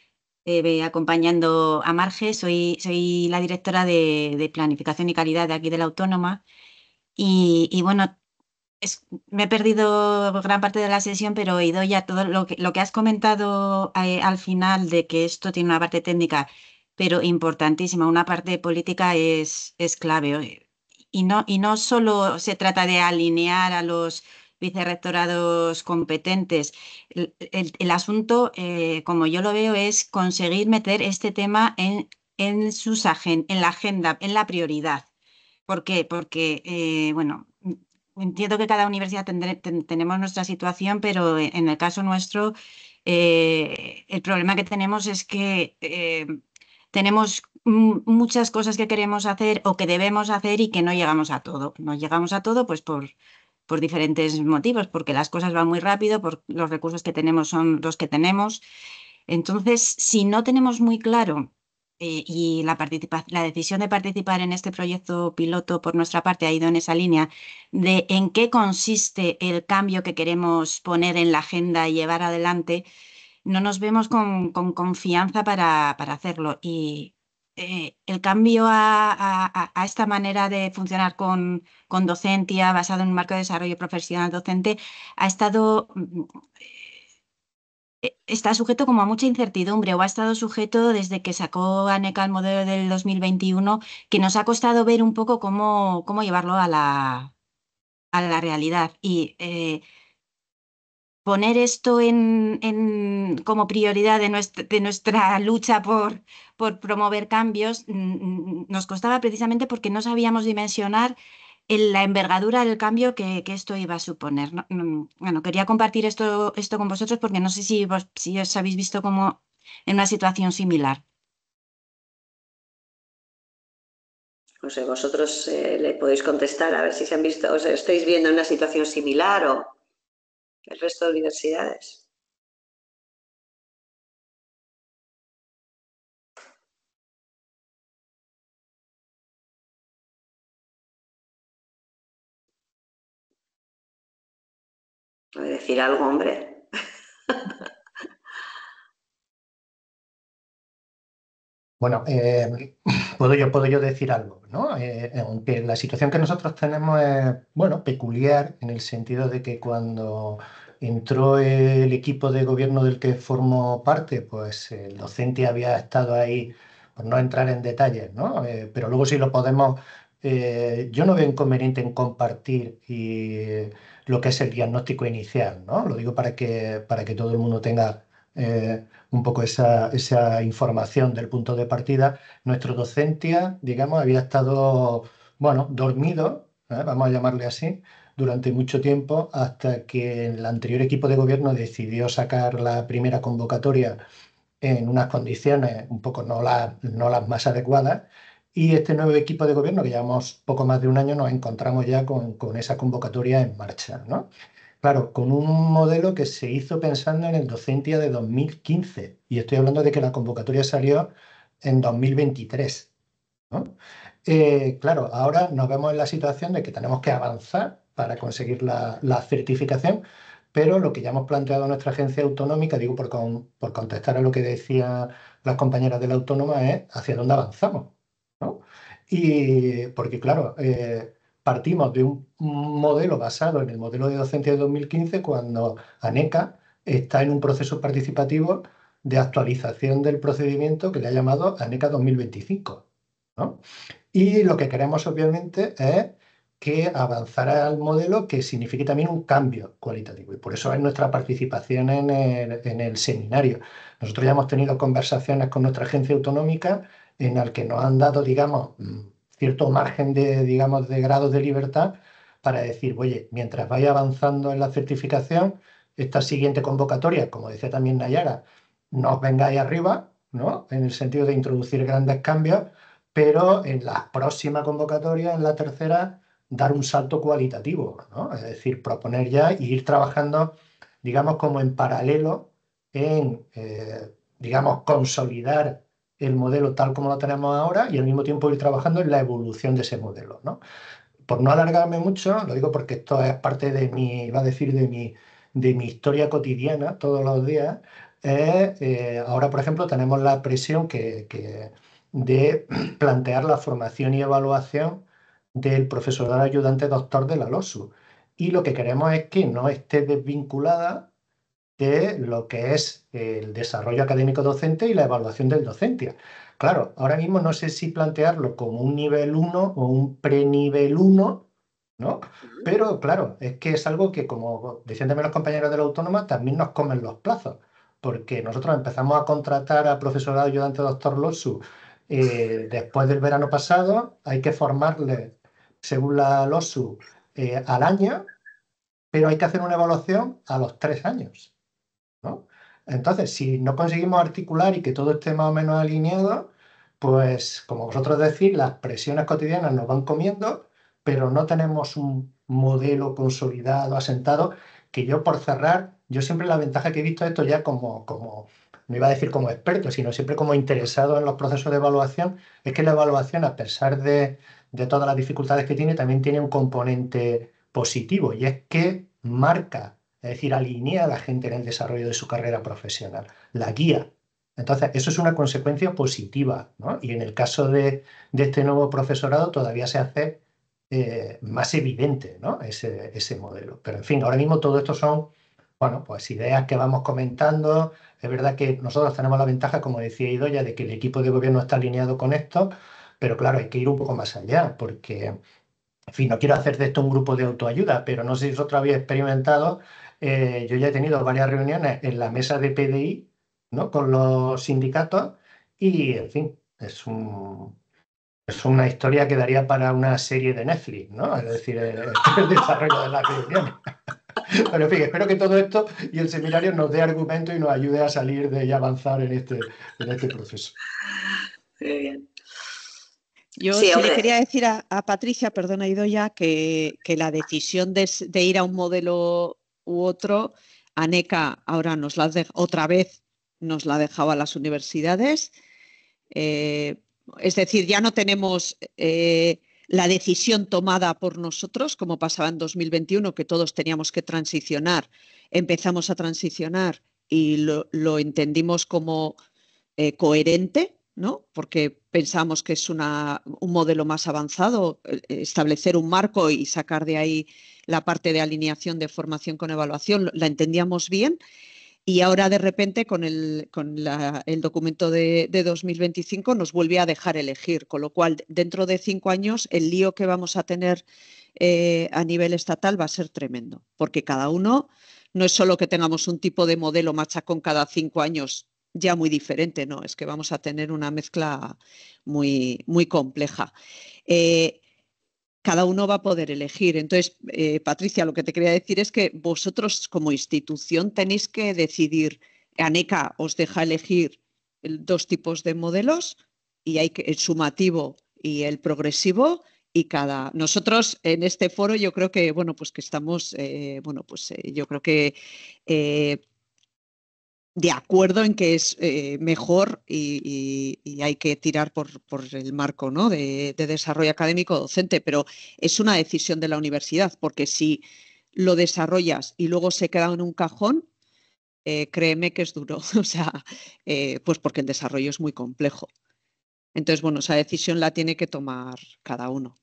acompañando a Marge. Soy la directora de Planificación y Calidad de aquí de la Autónoma y bueno, me he perdido gran parte de la sesión, pero he oído ya todo lo que has comentado al final, de que esto tiene una parte técnica, pero importantísima. Una parte política es clave. Y no solo se trata de alinear a los vicerrectorados competentes. El asunto, como yo lo veo, es conseguir meter este tema en la agenda, en la prioridad. ¿Por qué? Porque, bueno, entiendo que cada universidad tenemos nuestra situación, pero en el caso nuestro, el problema que tenemos es que tenemos muchas cosas que queremos hacer o que debemos hacer y que no llegamos a todo. No llegamos a todo pues por diferentes motivos, porque las cosas van muy rápido, por los recursos que tenemos son los que tenemos. Entonces, si no tenemos muy claro y la decisión de participar en este proyecto piloto por nuestra parte ha ido en esa línea de en qué consiste el cambio que queremos poner en la agenda y llevar adelante, no nos vemos con confianza para hacerlo. Y el cambio a esta manera de funcionar con docencia basado en un marco de desarrollo profesional docente ha estado... está sujeto como a mucha incertidumbre, o ha estado sujeto desde que sacó ANECA el modelo del 2021, que nos ha costado ver un poco cómo llevarlo a la realidad. Y poner esto como prioridad de nuestra lucha por promover cambios nos costaba precisamente porque no sabíamos dimensionar la envergadura del cambio que esto iba a suponer, ¿no? Bueno, quería compartir esto con vosotros porque no sé si os habéis visto como en una situación similar. No sé, vosotros le podéis contestar a ver si se han visto, os estáis viendo en una situación similar o el resto de universidades. ¿Puede decir algo, hombre? Bueno, puedo yo decir algo, ¿no? Aunque la situación que nosotros tenemos es, bueno, peculiar en el sentido de que cuando entró el equipo de gobierno del que formo parte, pues el docente había estado ahí, por no entrar en detalles, ¿no? Pero luego sí lo podemos, yo no veo inconveniente en compartir lo que es el diagnóstico inicial, ¿no? Lo digo para que todo el mundo tenga un poco esa información del punto de partida. Nuestro docencia, digamos, había estado, bueno, dormido, vamos a llamarle así, durante mucho tiempo, hasta que el anterior equipo de gobierno decidió sacar la primera convocatoria en unas condiciones un poco no las más adecuadas. Y este nuevo equipo de gobierno, que llevamos poco más de un año, nos encontramos ya con esa convocatoria en marcha, ¿no? Claro, con un modelo que se hizo pensando en el docencia de 2015. Y estoy hablando de que la convocatoria salió en 2023. ¿no? Claro, ahora nos vemos en la situación de que tenemos que avanzar para conseguir la certificación, pero lo que ya hemos planteado en nuestra agencia autonómica, digo por contestar a lo que decían las compañeras de la autónoma, es hacia dónde avanzamos, ¿no? Y porque, claro, partimos de un modelo basado en el modelo de docencia de 2015 cuando ANECA está en un proceso participativo de actualización del procedimiento que le ha llamado ANECA 2025, ¿no? Y lo que queremos, obviamente, es que avanzara al modelo que signifique también un cambio cualitativo. Y por eso es nuestra participación en el seminario. Nosotros ya hemos tenido conversaciones con nuestra agencia autonómica en las que nos han dado, digamos, cierto margen de, digamos, de grados de libertad para decir, oye, mientras vaya avanzando en la certificación, esta siguiente convocatoria, como decía también Nayara, no os vengáis arriba, ¿no? En el sentido de introducir grandes cambios, pero en la próxima convocatoria, en la tercera, dar un salto cualitativo, ¿no? Es decir, proponer ya y ir trabajando, digamos, como en paralelo en, digamos, consolidar el modelo tal como lo tenemos ahora y al mismo tiempo ir trabajando en la evolución de ese modelo, ¿no? Por no alargarme mucho, lo digo porque esto es parte de mi, iba a decir, de mi historia cotidiana todos los días. Ahora, por ejemplo, tenemos la presión de plantear la formación y evaluación del profesorado ayudante doctor de la LOSU. Y lo que queremos es que no esté desvinculada de lo que es el desarrollo académico docente y la evaluación del docente. Claro, ahora mismo no sé si plantearlo como un nivel 1 o un prenivel 1, ¿no? Pero claro, es que es algo que, como decían también los compañeros de la autónoma, también nos comen los plazos, porque nosotros empezamos a contratar a profesorado ayudante doctor LOSU después del verano pasado, hay que formarle, según la LOSU, al año, pero hay que hacer una evaluación a los 3 años, ¿no? Entonces, si no conseguimos articular y que todo esté más o menos alineado, pues, como vosotros decís, las presiones cotidianas nos van comiendo, pero no tenemos un modelo consolidado, asentado, que yo, por cerrar, yo siempre la ventaja que he visto esto ya no iba a decir como experto, sino siempre como interesado en los procesos de evaluación, es que la evaluación, a pesar de todas las dificultades que tiene, también tiene un componente positivo, y es que marca, es decir, alinea a la gente en el desarrollo de su carrera profesional, la guía. Entonces, eso es una consecuencia positiva, ¿no? Y en el caso de este nuevo profesorado todavía se hace más evidente, ¿no? Ese modelo. Pero, en fin, ahora mismo todo esto son, bueno, pues ideas que vamos comentando. Es verdad que nosotros tenemos la ventaja, como decía Idoia, de que el equipo de gobierno está alineado con esto, pero claro, hay que ir un poco más allá, porque, en fin, no quiero hacer de esto un grupo de autoayuda, pero no sé si vosotros habéis experimentado. Yo ya he tenido varias reuniones en la mesa de PDI, ¿no? Con los sindicatos y, en fin, es una historia que daría para una serie de Netflix, ¿no? Es decir, el desarrollo de las reuniones. Pero, en fin, espero que todo esto y el seminario nos dé argumento y nos ayude a salir de y avanzar en este proceso. Muy bien. Yo Sí, sí hombre. le quería decir a Patricia, perdona Idoia, que la decisión de ir a un modelo u otro, ANECA ahora otra vez nos la ha dejado a las universidades. Es decir, ya no tenemos la decisión tomada por nosotros, como pasaba en 2021, que todos teníamos que transicionar. Empezamos a transicionar y lo entendimos como coherente, ¿no? Porque pensamos que es un modelo más avanzado, establecer un marco y sacar de ahí la parte de alineación de formación con evaluación, la entendíamos bien. Y ahora de repente con el documento de 2025 nos vuelve a dejar elegir, con lo cual dentro de 5 años el lío que vamos a tener a nivel estatal va a ser tremendo, porque cada uno, no es solo que tengamos un tipo de modelo machacón cada 5 años ya muy diferente, no, es que vamos a tener una mezcla muy, muy compleja. Cada uno va a poder elegir. Entonces, Patricia, lo que te quería decir es que vosotros como institución tenéis que decidir. ANECA os deja elegir 2 tipos de modelos y hay el sumativo y el progresivo. Y nosotros en este foro yo creo que, bueno, pues que estamos, yo creo que de acuerdo en que es mejor y hay que tirar por el marco, ¿no?, de desarrollo académico docente, pero es una decisión de la universidad, porque si lo desarrollas y luego se queda en un cajón, créeme que es duro, o sea, pues porque el desarrollo es muy complejo. Entonces, bueno, esa decisión la tiene que tomar cada uno.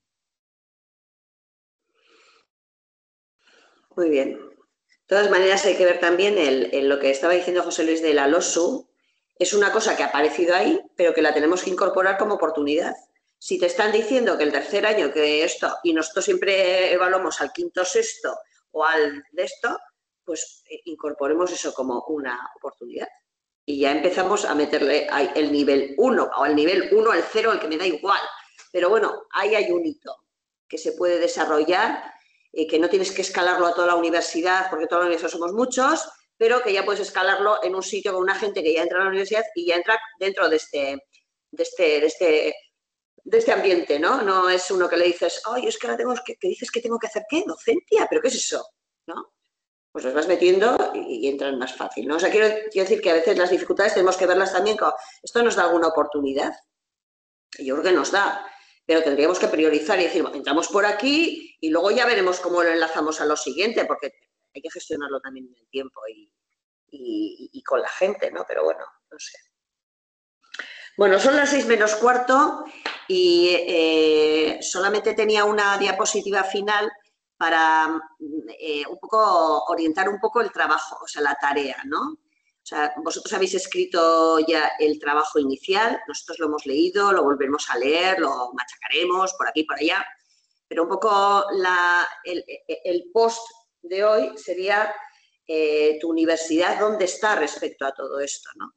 Muy bien. De todas maneras, hay que ver también lo que estaba diciendo José Luis de la LOSU. Es una cosa que ha aparecido ahí, pero que la tenemos que incorporar como oportunidad. Si te están diciendo que el tercer año, que esto, y nosotros siempre evaluamos al quinto, sexto o al de esto, pues incorporemos eso como una oportunidad. Y ya empezamos a meterle el nivel 1, o el nivel 1, el 0, el que me da igual. Pero bueno, ahí hay un hito que se puede desarrollar, que no tienes que escalarlo a toda la universidad, porque toda la universidad somos muchos, pero que ya puedes escalarlo en un sitio con una gente que ya entra a la universidad y ya entra dentro de este ambiente, ¿no? No es uno que le dices, ay, es que ahora que dices que tengo que hacer, ¿qué? ¿Docencia? ¿Pero qué es eso? ¿No? Pues los vas metiendo y entran más fácil, ¿no? O sea, quiero decir que a veces las dificultades tenemos que verlas también como, ¿esto nos da alguna oportunidad? Yo creo que nos da, pero tendríamos que priorizar y decir, bueno, entramos por aquí y luego ya veremos cómo lo enlazamos a lo siguiente, porque hay que gestionarlo también en el tiempo y con la gente, ¿no? Pero bueno, no sé. Bueno, son las 6 menos cuarto y solamente tenía una diapositiva final para un poco orientar un poco el trabajo, o sea, la tarea, ¿no? O sea, vosotros habéis escrito ya el trabajo inicial, nosotros lo hemos leído, lo volvemos a leer, lo machacaremos por aquí y por allá, pero un poco el post de hoy sería tu universidad, ¿dónde está respecto a todo esto, ¿no?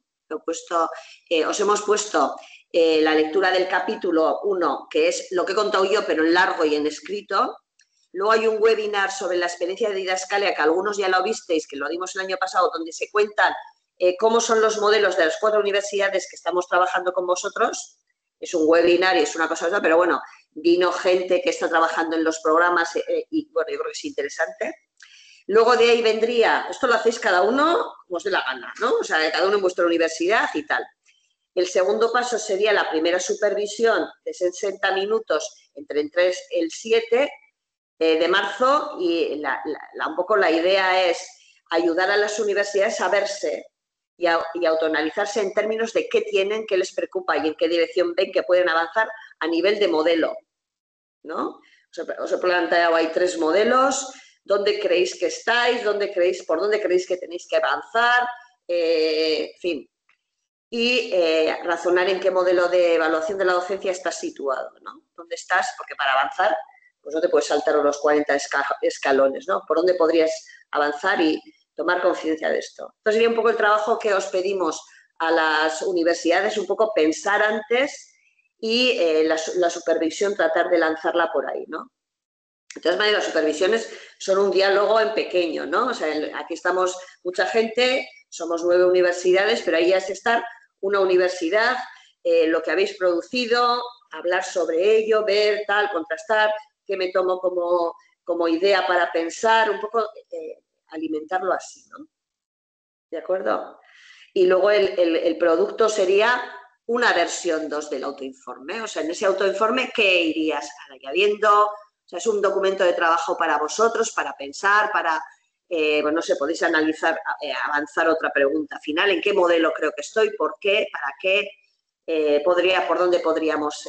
Os hemos puesto la lectura del capítulo 1, que es lo que he contado yo, pero en largo y en escrito. Luego hay un webinar sobre la experiencia de Didascalia, que algunos ya lo visteis, que lo dimos el año pasado, donde se cuentan cómo son los modelos de las 4 universidades que estamos trabajando con vosotros. Es un webinar y es una cosa, pero bueno, vino gente que está trabajando en los programas y bueno, yo creo que es interesante. Luego de ahí vendría, esto lo hacéis cada uno como os dé la gana, ¿no? O sea, cada uno en vuestra universidad y tal. El segundo paso sería la primera supervisión de 60 minutos entre el 3 y el 7 de marzo y un poco la idea es ayudar a las universidades a verse y autoanalizarse en términos de qué tienen, qué les preocupa y en qué dirección ven que pueden avanzar a nivel de modelo, ¿no? Os he planteado, hay 3 modelos. ¿Dónde creéis que estáis? ¿Por dónde creéis que tenéis que avanzar? En fin. Y razonar en qué modelo de evaluación de la docencia estás situado, ¿no? ¿Dónde estás? Porque para avanzar, pues no te puedes saltar unos 40 escalones, ¿no? ¿Por dónde podrías avanzar y tomar conciencia de esto? Entonces sería un poco el trabajo que os pedimos a las universidades, un poco pensar antes y la supervisión tratar de lanzarla por ahí, ¿no? De todas maneras, las supervisiones son un diálogo en pequeño, ¿no? O sea, aquí estamos mucha gente, somos 9 universidades, pero ahí ya es estar una universidad, lo que habéis producido, hablar sobre ello, ver, tal, contrastar, qué me tomo como idea para pensar, un poco alimentarlo así, ¿no? ¿De acuerdo? Y luego el producto sería una versión 2 del autoinforme. O sea, en ese autoinforme, ¿qué irías añadiendo? O sea, es un documento de trabajo para vosotros, para pensar, para, bueno, no sé, podéis analizar, avanzar otra pregunta final. ¿En qué modelo creo que estoy? ¿Por qué? ¿Para qué? ¿Por dónde podríamos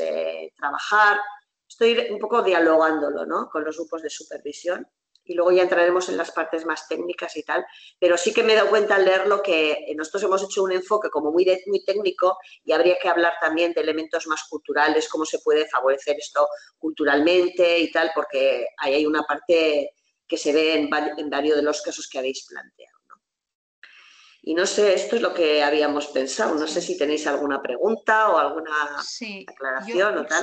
trabajar? Estoy un poco dialogándolo, ¿no? Con los grupos de supervisión. Y luego ya entraremos en las partes más técnicas y tal, pero sí que me he dado cuenta al leerlo que nosotros hemos hecho un enfoque como muy técnico y habría que hablar también de elementos más culturales, cómo se puede favorecer esto culturalmente y tal, porque ahí hay una parte que se ve en varios de los casos que habéis planteado, ¿no? Y no sé, esto es lo que habíamos pensado, no sé si tenéis alguna pregunta o alguna aclaración o tal.